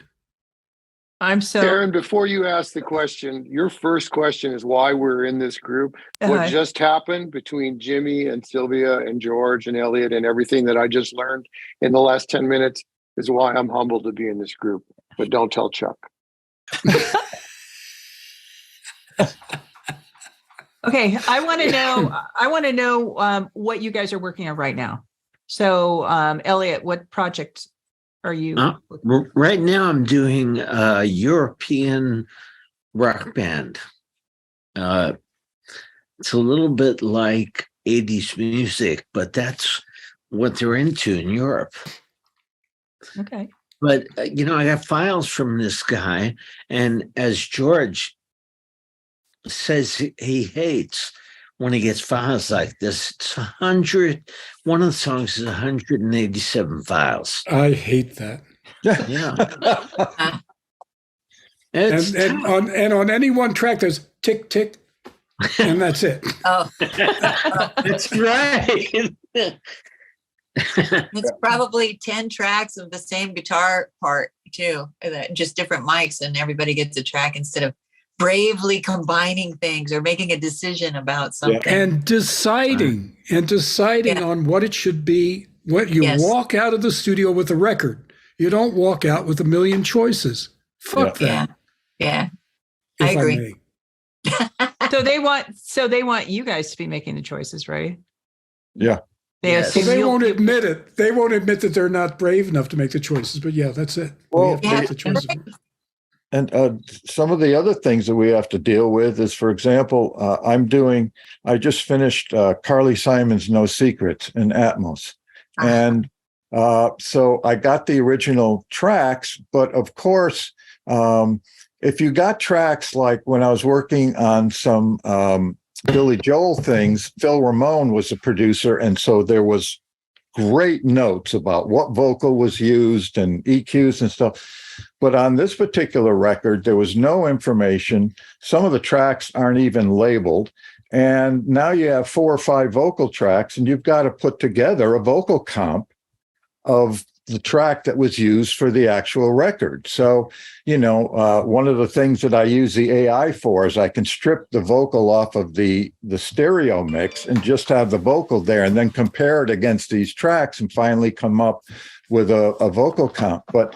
Speaker 4: Karen, before you ask the question, your first question is why we're in this group. What just happened between Jimmy and Sylvia and George and Elliot and everything that I just learned in the last 10 minutes is why I'm humbled to be in this group. But don't tell Chuck.
Speaker 8: Okay, I want to know what you guys are working on right now. So, Elliot, what project are you?
Speaker 5: Right now, I'm doing a European rock band. It's a little bit like 80s music, but that's what they're into in Europe.
Speaker 8: Okay.
Speaker 5: But, I got files from this guy, and as George says he hates when he gets files like this, it's 100. One of the songs is 187 files.
Speaker 3: I hate that.
Speaker 5: Yeah.
Speaker 3: and on any one track, there's tick, tick, and that's it.
Speaker 6: Oh,
Speaker 5: that's right.
Speaker 6: it's probably 10 tracks of the same guitar part too, just different mics, and everybody gets a track instead of bravely combining things or making a decision about something.
Speaker 3: And deciding on what it should be. When you walk out of the studio with a record, you don't walk out with a million choices. Fuck that.
Speaker 6: Yeah. I agree.
Speaker 8: So they want you guys to be making the choices, right?
Speaker 7: Yeah.
Speaker 3: They won't admit it. They won't admit that they're not brave enough to make the choices. But yeah, that's it.
Speaker 7: Well,
Speaker 3: we have to make the choices.
Speaker 7: And some of the other things that we have to deal with is, for example, I just finished Carly Simon's No Secrets in Atmos. And so I got the original tracks, but of course, if you got tracks like when I was working on some Billy Joel things, Phil Ramone was the producer. And so there was great notes about what vocal was used and EQs and stuff. But on this particular record, there was no information. Some of the tracks aren't even labeled. And now you have 4 or 5 vocal tracks, and you've got to put together a vocal comp of the track that was used for the actual record. So, one of the things that I use the AI for is I can strip the vocal off of the stereo mix and just have the vocal there and then compare it against these tracks and finally come up with a vocal comp. But,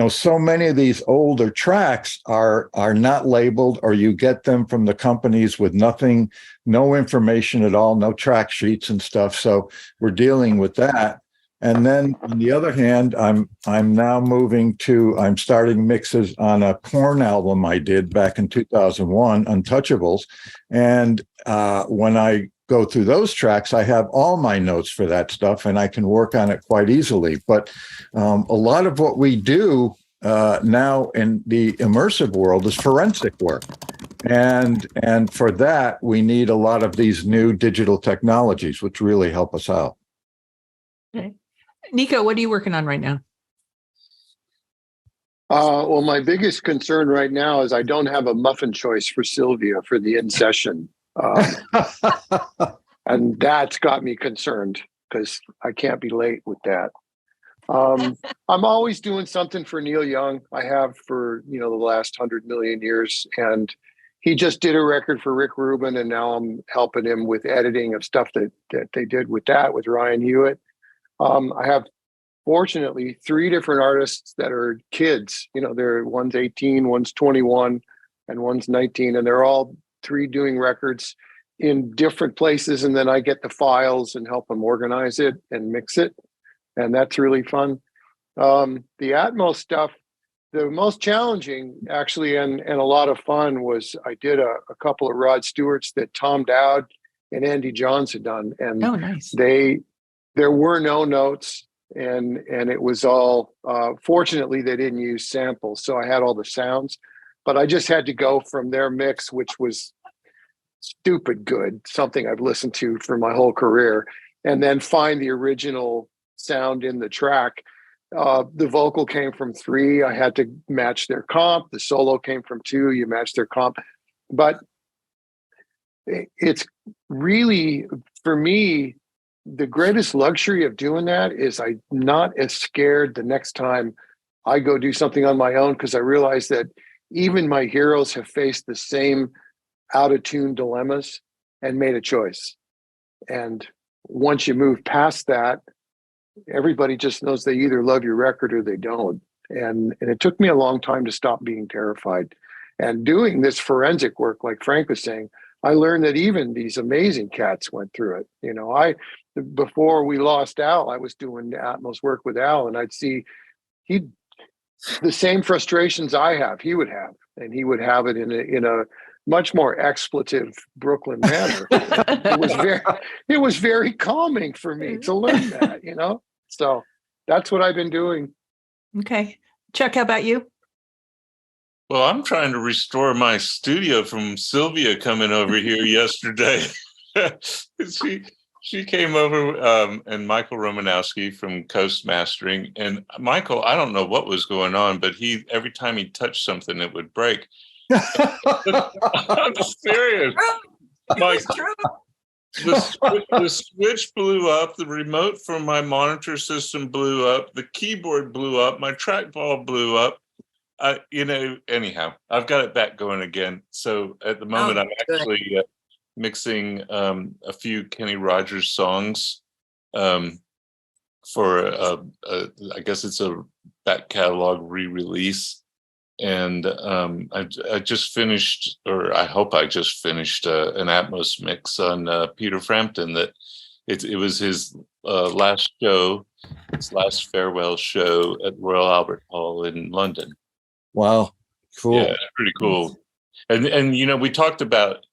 Speaker 7: so many of these older tracks are not labeled, or you get them from the companies with no information at all, no track sheets and stuff. So we're dealing with that. And then on the other hand, I'm now I'm starting mixes on a Korn album I did back in 2001, Untouchables. And when I go through those tracks, I have all my notes for that stuff, and I can work on it quite easily. But a lot of what we do now in the immersive world is forensic work. And for that, we need a lot of these new digital technologies, which really help us out.
Speaker 8: Okay. Niko, what are you working on right now?
Speaker 4: Well, my biggest concern right now is I don't have a muffin choice for Sylvia for the in session. And that's got me concerned because I can't be late with that. I'm always doing something for Neil Young. I have for, the last 100 million years. And he just did a record for Rick Rubin, and now I'm helping him with editing of stuff that they did with Ryan Hewitt. I have, fortunately, 3 different artists that are kids. One's 18, one's 21, and one's 19, and they're all 3 doing records in different places. And then I get the files and help them organize it and mix it, and that's really fun. The Atmos stuff, the most challenging, actually, and a lot of fun was I did a couple of Rod Stewart's that Tom Dowd and Andy Johns had done, and
Speaker 8: nice.
Speaker 4: There were no notes, and it was all, fortunately, they didn't use samples. So I had all the sounds, but I just had to go from their mix, which was stupid good, something I've listened to for my whole career, and then find the original sound in the track. The vocal came from 3. I had to match their comp. The solo came from 2. You match their comp. But it's really, for me, the greatest luxury of doing that is I'm not as scared the next time I go do something on my own, because I realize that even my heroes have faced the same out of tune dilemmas and made a choice. And once you move past that, everybody just knows they either love your record or they don't. And it took me a long time to stop being terrified. And doing this forensic work, like Frank was saying, I learned that even these amazing cats went through it. You know, before we lost Al, I was doing Atmos work with Al, and I'd see the same frustrations I have, he would have, and he would have it in a much more expletive Brooklyn manner. It was very calming for me to learn that, you know? So that's what I've been doing.
Speaker 8: Okay. Chuck, how about you?
Speaker 2: Well, I'm trying to restore my studio from Sylvia coming over here yesterday. She came over, and Michael Romanowski from Coast Mastering. And Michael, I don't know what was going on, but every time he touched something, it would break. I'm serious. The switch blew up, the remote from my monitor system blew up, the keyboard blew up, my trackball blew up. Anyhow, I've got it back going again. So at the moment, I'm actually mixing a few Kenny Rogers songs for I guess it's a back catalog re-release. And I just finished, or I hope I just finished an Atmos mix on Peter Frampton. That it was his last show, his last farewell show at Royal Albert Hall in London.
Speaker 7: Wow, cool.
Speaker 2: Yeah, pretty cool. And we talked about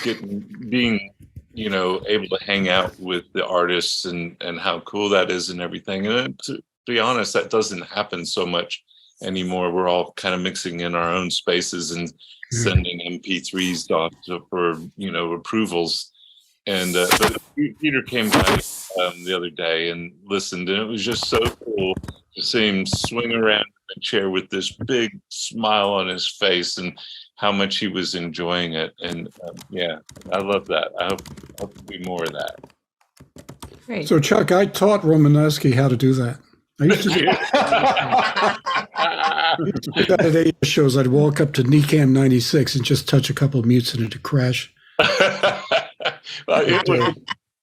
Speaker 2: being able to hang out with the artists and how cool that is and everything. And to be honest, that doesn't happen so much anymore. We're all kind of mixing in our own spaces and sending MP3s off for approvals. And but Peter came by the other day and listened, and it was just so cool to see him swing around in the chair with this big smile on his face and how much he was enjoying it. And yeah, I love that. I hope to be more of that.
Speaker 8: Great.
Speaker 3: So Chuck, I taught Romanowski how to do that. I used to do that at AS shows. I'd walk up to NAMM 96 and just touch a couple of mutes and it'd crash.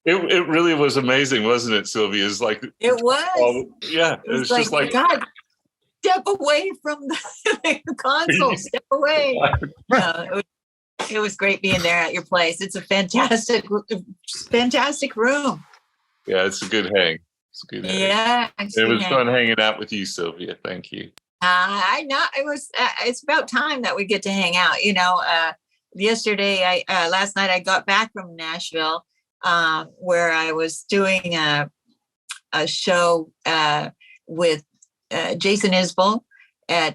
Speaker 2: It really was amazing, wasn't it, Sylvia? It's like
Speaker 6: it was.
Speaker 2: Yeah, it was just like
Speaker 6: God, step away from the console. Step away. It was great being there at your place. It's a fantastic room.
Speaker 2: Yeah, it's a good hang. It's a good hang.
Speaker 6: Yeah,
Speaker 2: it was fun hanging out with you, Sylvia. Thank you.
Speaker 6: I know it was. It's about time that we get to hang out. Yesterday, last night I got back from Nashville, where I was doing a show with Jason Isbell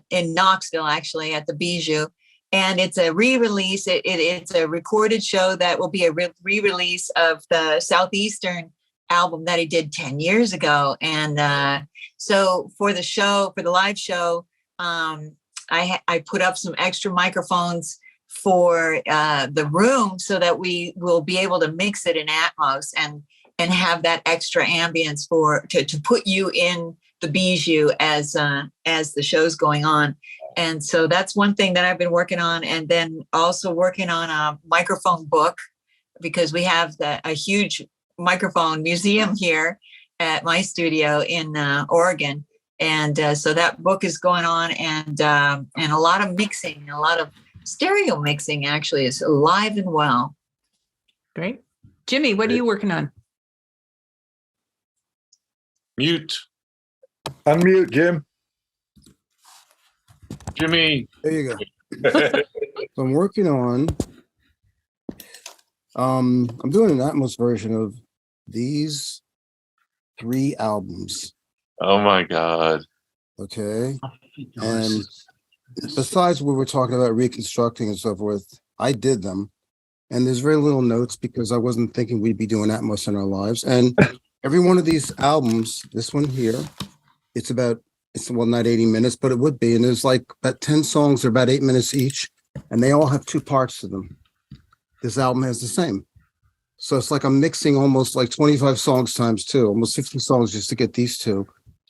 Speaker 6: in Knoxville, actually at the Bijou, and it's a re-release. It's a recorded show that will be a re-release of the Southeastern album that he did 10 years ago. And so for the live show, I put up some extra microphones for the room so that we will be able to mix it in Atmos and have that extra ambience to put you in the Bijou as the show's going on. And so that's one thing that I've been working on, and then also working on a microphone book, because we have a huge microphone museum here at my studio in Oregon. And so that book is going on, and a lot of mixing, a lot of stereo mixing actually is alive and well.
Speaker 8: Great. Jimmy, what are you working on?
Speaker 2: Mute.
Speaker 7: Unmute, Jim.
Speaker 2: Jimmy.
Speaker 9: There you go. So I'm working on, I'm doing an Atmos version of these 3 albums.
Speaker 2: Oh my God.
Speaker 9: Okay. And besides what we're talking about reconstructing and so forth, I did them. And there's very little notes because I wasn't thinking we'd be doing Atmos in our lives. And every one of these albums, this one here, it's not 80 minutes, but it would be. And there's like about 10 songs, they're about 8 minutes each, and they all have 2 parts to them. This album has the same. So it's like I'm mixing almost like 25 songs times 2, almost 50 songs just to get these 2.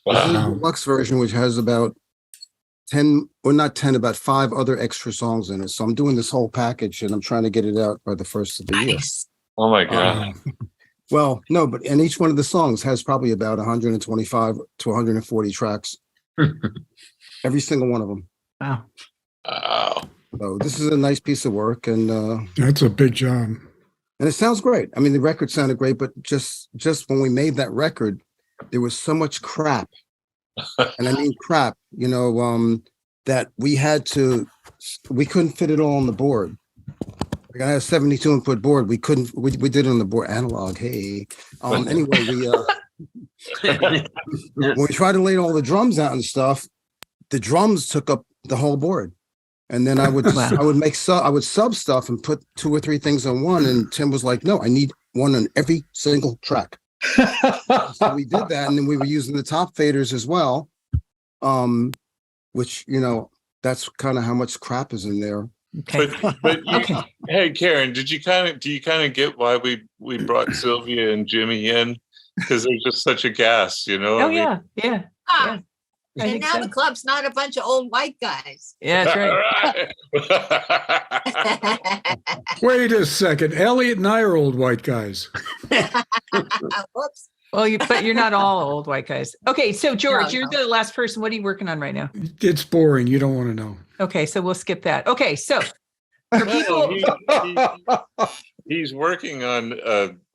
Speaker 9: This is the deluxe version, which has about 10, or not 10, about 5 other extra songs in it. So I'm doing this whole package and I'm trying to get it out by the first of the year.
Speaker 2: Oh my God.
Speaker 9: Well, no, and each one of the songs has probably about 125 to 140 tracks. Every single one of them.
Speaker 8: Wow.
Speaker 9: So this is a nice piece of work, and
Speaker 3: That's a big job.
Speaker 9: and it sounds great. I mean, the record sounded great, but just when we made that record, there was so much crap, and I mean crap, that we couldn't fit it all on the board. We're gonna have a 72 input board. We couldn't. We did it on the board analog. Hey, anyway, when we tried to lay all the drums out and stuff, the drums took up the whole board. And then I would sub stuff and put 2 or 3 things on one. And Tim was like, "No, I need one on every single track." So we did that, and then we were using the top faders as well, which that's kind of how much crap is in there.
Speaker 8: Okay.
Speaker 2: But hey, Karen, do you kind of get why we brought Sylvia and Jimmy in? Because they're just such a gas,
Speaker 8: Oh, yeah. I
Speaker 6: And
Speaker 8: think
Speaker 6: now
Speaker 8: so.
Speaker 6: the club's not a bunch of old white guys.
Speaker 8: Yeah, that's right.
Speaker 3: Wait a second. Elliot and I are old white guys.
Speaker 6: Whoops.
Speaker 8: Well, but you're not all old white guys. Okay, so George,
Speaker 6: No.
Speaker 8: you're the last person. What are you working on right now?
Speaker 3: It's boring. You don't want to know.
Speaker 8: Okay, so we'll skip that. Okay, so for people,
Speaker 2: He's working on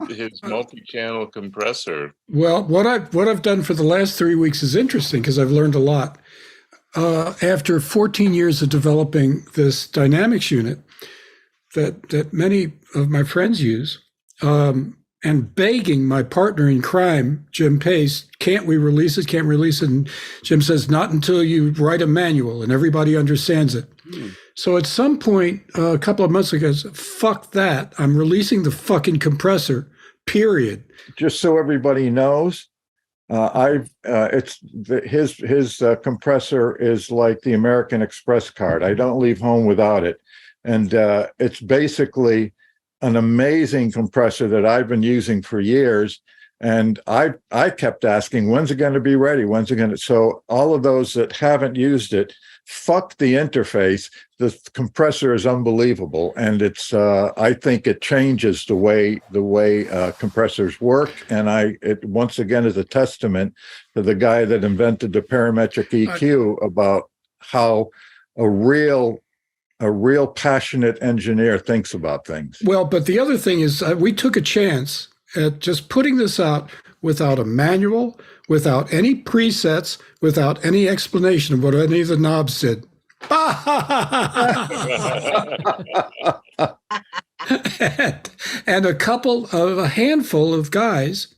Speaker 2: his multi-channel compressor.
Speaker 3: Well, what I've done for the last 3 weeks is interesting because I've learned a lot. After 14 years of developing this dynamics unit that many of my friends use, and begging my partner in crime, Jim Pace, can't we release it? Can't release it? And Jim says, not until you write a manual and everybody understands it. So at some point, a couple of months ago, I said, fuck that. I'm releasing the fucking compressor, period.
Speaker 7: Just so everybody knows, his compressor is like the American Express card. I don't leave home without it. And it's basically an amazing compressor that I've been using for years. And I kept asking, when's it going to be ready? When's it going to? So all of those that haven't used it, fuck the interface. The compressor is unbelievable, and it's. I think it changes the way compressors work, and it once again is a testament to the guy that invented the parametric EQ about how a real passionate engineer thinks about things.
Speaker 3: Well, but the other thing is we took a chance at just putting this out without a manual, without any presets, without any explanation of what any of the knobs did. and a handful of guys,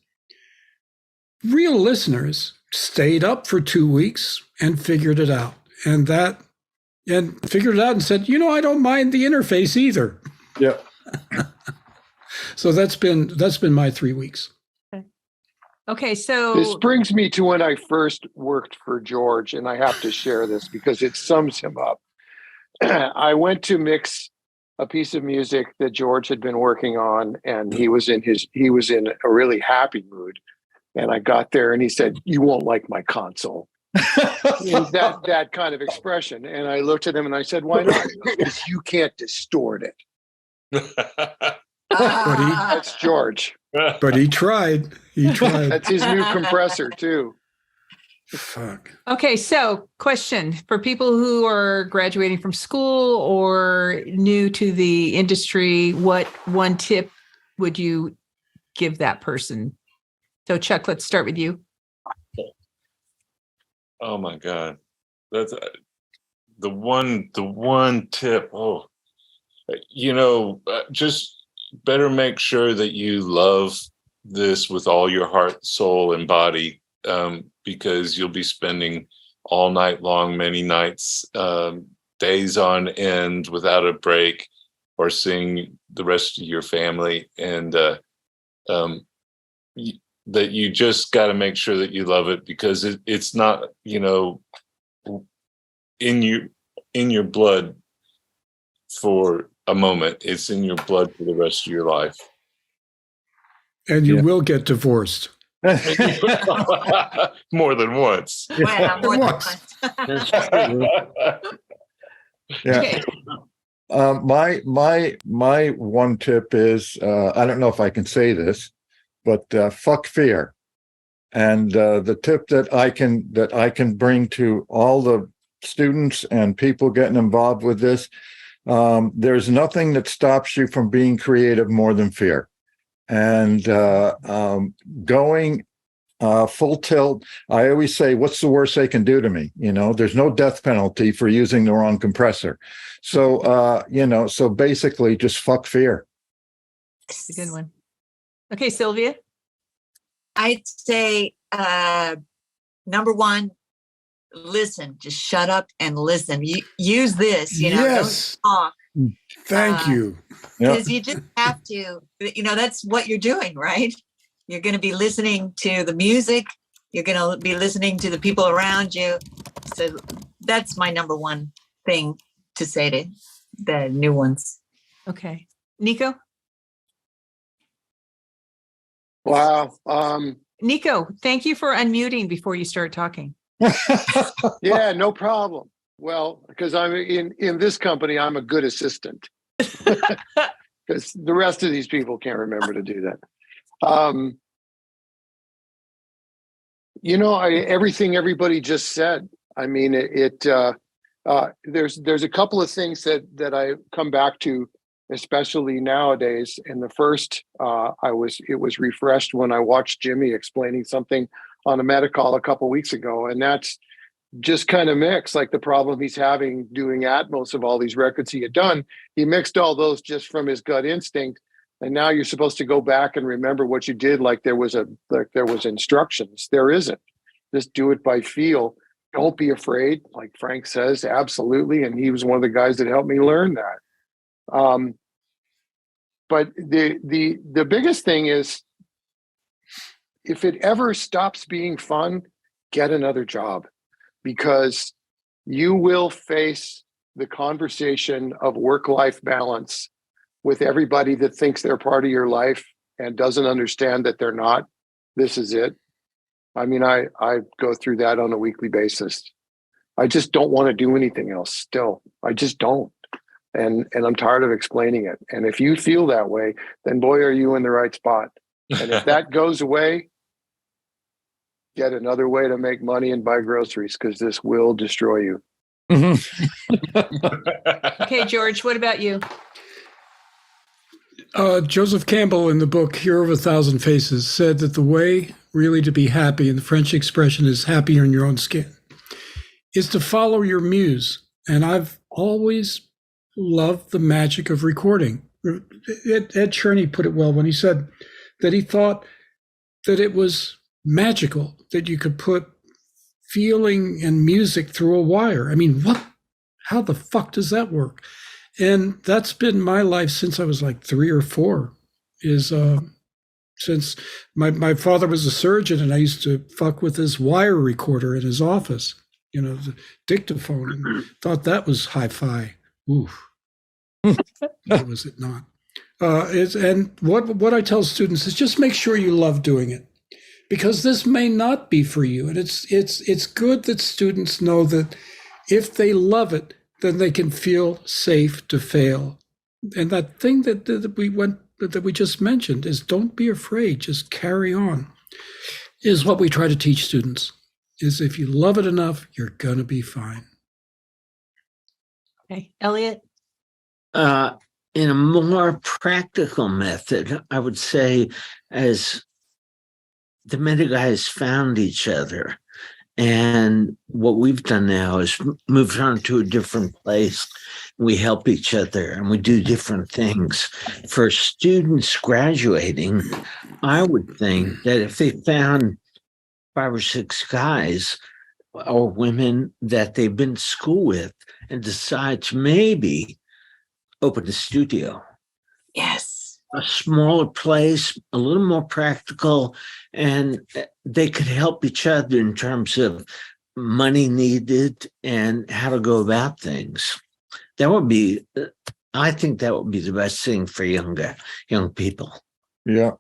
Speaker 3: real listeners, stayed up for 2 weeks and figured it out. And figured it out and said, I don't mind the interface either.
Speaker 7: Yeah.
Speaker 3: So that's been my 3 weeks.
Speaker 8: okay, so
Speaker 4: This brings me to when I first worked for George, and I have to share this because it sums him up. I went to mix a piece of music that George had been working on, and he was in a really happy mood. And I got there, and he said, "You won't like my console." that kind of expression. And I looked at him and I said, "Why not?" Because you can't distort it. That's George.
Speaker 3: But he tried.
Speaker 4: That's his new compressor too.
Speaker 3: Fuck.
Speaker 8: okay, so question for people who are graduating from school or new to the industry, what one tip would you give that person? So Chuck, let's start with you.
Speaker 2: Oh my God, that's the one tip. Oh, just better make sure that you love this with all your heart, soul, and body, because you'll be spending all night long, many nights, days on end without a break, or seeing the rest of your family. And that you just got to make sure that you love it, because it's not, in your blood for a moment. It's in your blood for the rest of your life.
Speaker 3: And you will get divorced.
Speaker 2: More than once.
Speaker 6: Well, more than
Speaker 3: Once.
Speaker 6: once.
Speaker 7: Yeah.
Speaker 8: Okay.
Speaker 7: My one tip is, I don't know if I can say this, but fuck fear. And the tip that I can bring to all the students and people getting involved with this, there's nothing that stops you from being creative more than fear. And going full tilt. I always say, what's the worst they can do to me? There's no death penalty for using the wrong compressor. So, so basically just fuck fear.
Speaker 8: It's a good one. Okay, Sylvia.
Speaker 6: I'd say number one, listen. Just shut up and listen. Use this.
Speaker 3: Yes.
Speaker 6: Don't talk.
Speaker 3: Thank you.
Speaker 6: Because you just have to. That's what you're doing, right? You're going to be listening to the music. You're going to be listening to the people around you. So that's my number one thing to say to the new ones.
Speaker 8: Okay. Niko?
Speaker 4: Wow.
Speaker 8: Niko, thank you for unmuting before you start talking.
Speaker 4: Yeah, no problem. Well, because I'm in this company, I'm a good assistant. Because the rest of these people can't remember to do that. Everything everybody just said. I mean, there's a couple of things that I come back to, especially nowadays. And the first, it was refreshed when I watched Jimmy explaining something on a Metacall a couple of weeks ago, and that's just kind of mixed, like the problem he's having doing Atmos of all these records he had done. He mixed all those just from his gut instinct. And now you're supposed to go back and remember what you did, like there was instructions. There isn't. Just do it by feel. Don't be afraid, like Frank says, absolutely. And he was one of the guys that helped me learn that. But the biggest thing is, if it ever stops being fun, get another job, because you will face the conversation of work-life balance with everybody that thinks they're part of your life and doesn't understand that they're not. This is it. I mean, I go through that on a weekly basis. I just don't want to do anything else still. I just don't. And I'm tired of explaining it. And if you feel that way, then boy, are you in the right spot. And if that goes away, get another way to make money and buy groceries, because this will destroy you.
Speaker 8: Okay, George, what about you?
Speaker 3: Joseph Campbell, in the book Hero of a Thousand Faces, said that the way really to be happy, and the French expression is happier in your own skin, is to follow your muse. And I've always loved the magic of recording. Ed Cherney put it well when he said that he thought that it was magical that you could put feeling and music through a wire. I mean, how the fuck does that work? And that's been my life since I was like 3 or 4, since my father was a surgeon, and I used to fuck with his wire recorder in his office, the dictaphone, and thought that was hi-fi. Oof. Was it not? And what I tell students is just make sure you love doing it, because this may not be for you. And it's good that students know that if they love it, then they can feel safe to fail. And that thing that we just mentioned is, don't be afraid, just carry on, is what we try to teach students, is if you love it enough, you're going to be fine.
Speaker 8: Okay, Elliot?
Speaker 5: In a more practical method, I would say, as the Meta guys found each other, and what we've done now is moved on to a different place. We help each other and we do different things. For students graduating, I would think that if they found 5 or 6 guys or women that they've been to school with and decide to maybe open a studio.
Speaker 6: Yes.
Speaker 5: a smaller place, a little more practical, and they could help each other in terms of money needed and how to go about things. That would be, I think that would be the best thing for young people.
Speaker 7: Yeah.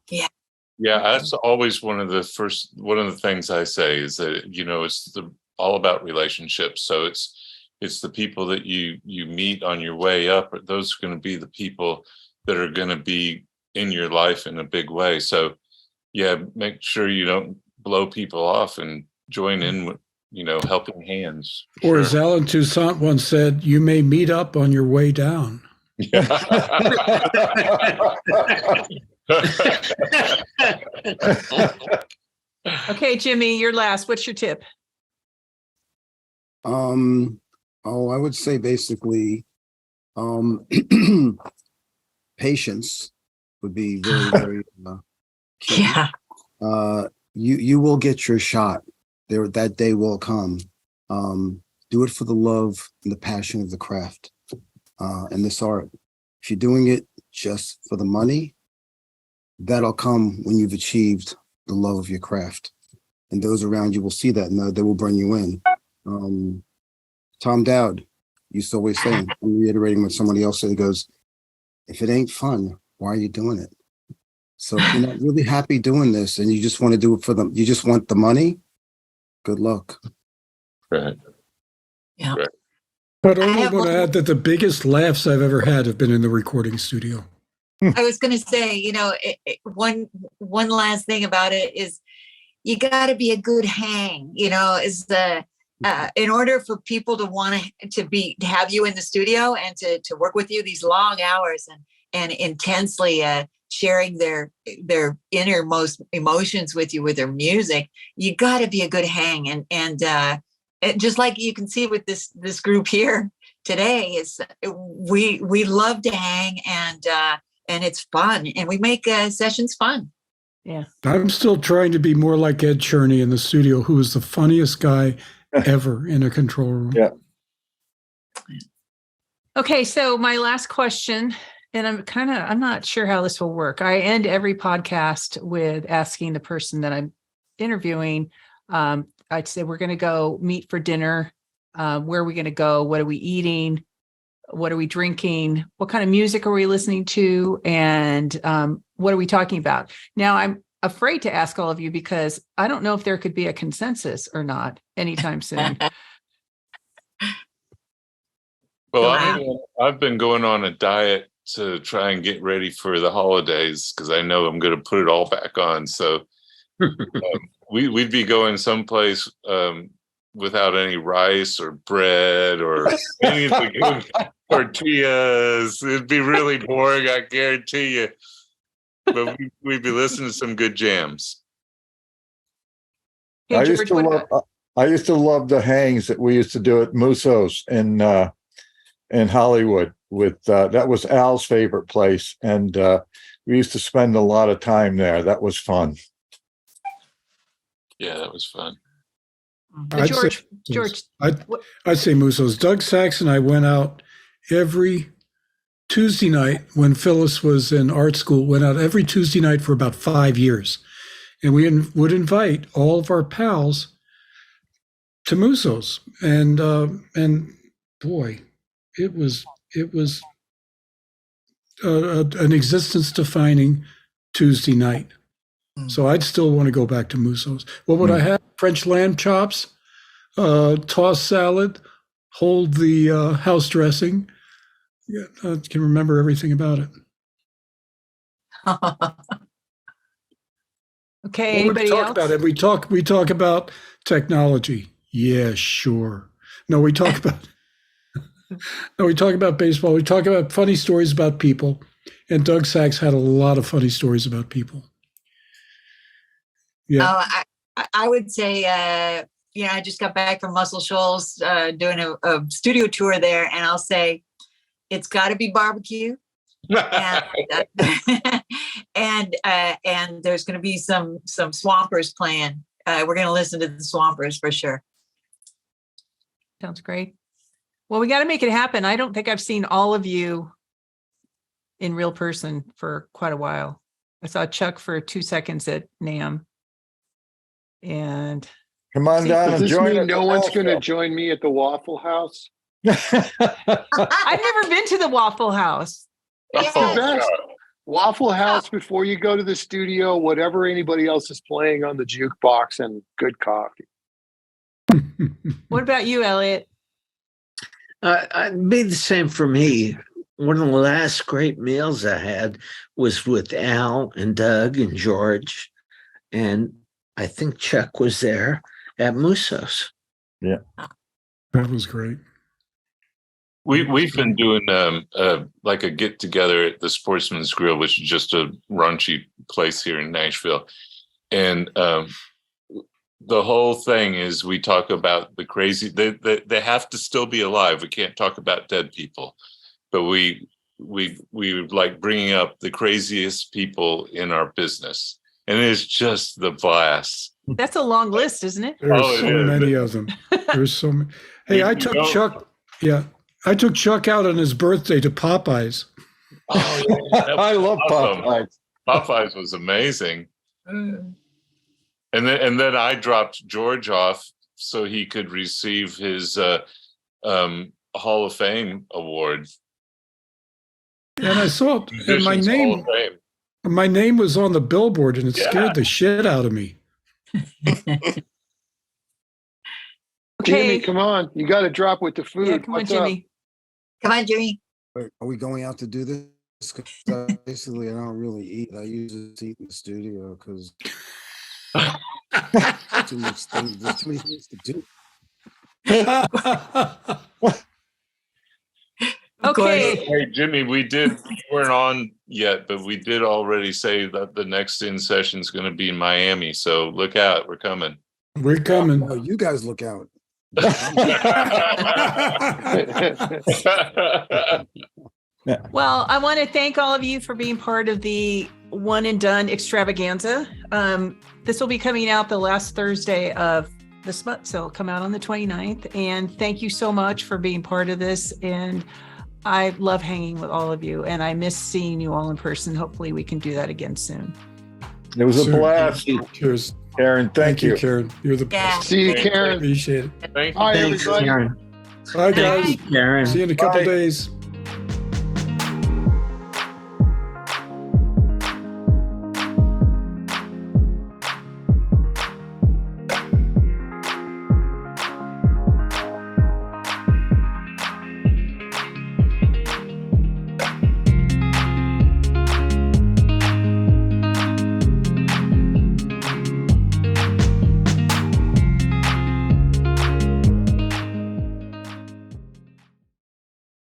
Speaker 2: Yeah, that's always one of the things I say is that, it's all about relationships. So it's the people that you meet on your way up. Those are going to be the people that are going to be in your life in a big way. So yeah, make sure you don't blow people off and join in with, helping hands.
Speaker 3: Or as Alan Toussaint once said, you may meet up on your way down.
Speaker 8: Okay, Jimmy, you're last. What's your tip?
Speaker 9: I would say basically, patience would be very, very key.
Speaker 6: Yeah.
Speaker 9: You will get your shot. That day will come. Do it for the love and the passion of the craft and this art. If you're doing it just for the money, that'll come when you've achieved the love of your craft. And those around you will see that and they will bring you in. Tom Dowd used to always say, I'm reiterating what somebody else said, he goes, if it ain't fun, why are you doing it? So if you're not really happy doing this and you just want to do it for them, you just want the money, good luck.
Speaker 2: Right.
Speaker 6: Yeah.
Speaker 2: Right.
Speaker 3: But I only want to add that the biggest laughs I've ever had have been in the recording studio.
Speaker 6: I was going to say, one last thing about it is you got to be a good hang, is the in order for people to want to have you in the studio and to work with you these long hours and intensely sharing their innermost emotions with you with their music, you got to be a good hang. And just like you can see with this group here today, is we love to hang and it's fun and we make sessions fun.
Speaker 8: Yeah.
Speaker 3: I'm still trying to be more like Ed Cherney in the studio, who is the funniest guy ever in a control room.
Speaker 7: Yeah.
Speaker 8: Okay, so my last question, and I'm not sure how this will work. I end every podcast with asking the person that I'm interviewing. I'd say we're going to go meet for dinner. Where are we going to go? What are we eating? What are we drinking? What kind of music are we listening to? And what are we talking about? Now, I'm afraid to ask all of you because I don't know if there could be a consensus or not anytime soon.
Speaker 2: Well, I've been going on a diet to try and get ready for the holidays because I know I'm going to put it all back on. So we'd be going someplace without any rice or bread or anything, tortillas. It'd be really boring, I guarantee you. But we'd be listening to some good jams.
Speaker 8: Hey,
Speaker 7: I used to love the hangs that we used to do at Musso's in Hollywood. With that was Al's favorite place, and we used to spend a lot of time there. That was fun.
Speaker 2: Yeah, that was fun.
Speaker 8: George,
Speaker 3: I'd say Musso's. Doug Sachs and I went out every Tuesday night when Phyllis was in art school, went out every Tuesday night for about 5 years. And we would invite all of our pals to Musso's. And boy, it was an existence defining Tuesday night. So I'd still want to go back to Musso's. What would I have? French lamb chops, tossed salad, hold the house dressing. Yeah, I can remember everything about it.
Speaker 8: Okay.
Speaker 3: What would we
Speaker 8: Anybody
Speaker 3: talk
Speaker 8: else?
Speaker 3: about it? We talk about technology. Yeah, sure. No, we talk about baseball. We talk about funny stories about people. And Doug Sachs had a lot of funny stories about people. Yeah.
Speaker 6: I would say, I just got back from Muscle Shoals doing a studio tour there, and I'll say it's got to be barbecue, and there's going to be some Swampers playing. We're going to listen to the Swampers for sure.
Speaker 8: Sounds great. Well, we got to make it happen. I don't think I've seen all of you in real person for quite a while. I saw Chuck for 2 seconds at NAMM. And
Speaker 7: Come on down
Speaker 4: Does
Speaker 7: and
Speaker 4: this
Speaker 7: join
Speaker 4: mean
Speaker 7: us.
Speaker 4: no one's going to join me at the Waffle House?
Speaker 8: I've never been to the Waffle House.
Speaker 4: It's the best. Waffle House before you go to the studio, whatever anybody else is playing on the jukebox, and good coffee.
Speaker 8: What about you, Elliot?
Speaker 5: It'd be the same for me. One of the last great meals I had was with Al and Doug and George. And I think Chuck was there at Musso's.
Speaker 7: Yeah.
Speaker 3: That was great.
Speaker 2: We've been doing like a get together at the Sportsman's Grill, which is just a raunchy place here in Nashville, and the whole thing is we talk about the crazy. They have to still be alive. We can't talk about dead people, but we like bringing up the craziest people in our business, and it's just the blast.
Speaker 8: That's a long list, isn't it?
Speaker 3: There's so many of them. There's so many. Hey, I took Chuck. Yeah. I took Chuck out on his birthday to Popeyes.
Speaker 2: Oh, yeah,
Speaker 7: I love
Speaker 2: awesome.
Speaker 7: Popeyes.
Speaker 2: Popeyes was amazing. And then I dropped George off so he could receive his Hall of Fame award.
Speaker 3: And I saw it, and my name was on the billboard, and it scared the shit out of me.
Speaker 4: Jimmy, come on. You got to drop with the food.
Speaker 8: Yeah, come on, Jimmy.
Speaker 6: Come on, Jimmy.
Speaker 9: Wait, are we going out to do this? 'Cause basically, I don't really eat. I usually eat in the studio because too much things. There's too many things to do.
Speaker 8: Okay.
Speaker 2: Hey, Jimmy, we weren't on yet, but we did already say that the next in session is going to be in Miami. So look out. We're coming.
Speaker 3: We're coming.
Speaker 9: Oh, you guys look out.
Speaker 8: Well, I want to thank all of you for being part of the One and Dunn Extravaganza. This will be coming out the last Thursday of this month, so it'll come out on the 29th. And thank you so much for being part of this. And I love hanging with all of you, and I miss seeing you all in person. Hopefully we can do that again soon.
Speaker 7: It was a blast.
Speaker 3: Cheers.
Speaker 7: Karen, thank you.
Speaker 3: Karen. You're the best.
Speaker 4: See you, Karen.
Speaker 3: Appreciate it.
Speaker 2: Thank you.
Speaker 4: Bye,
Speaker 5: Thanks,
Speaker 4: everybody.
Speaker 5: Karen.
Speaker 3: Bye, guys.
Speaker 5: Thanks, Karen.
Speaker 3: See you in a couple
Speaker 7: Bye.
Speaker 3: days.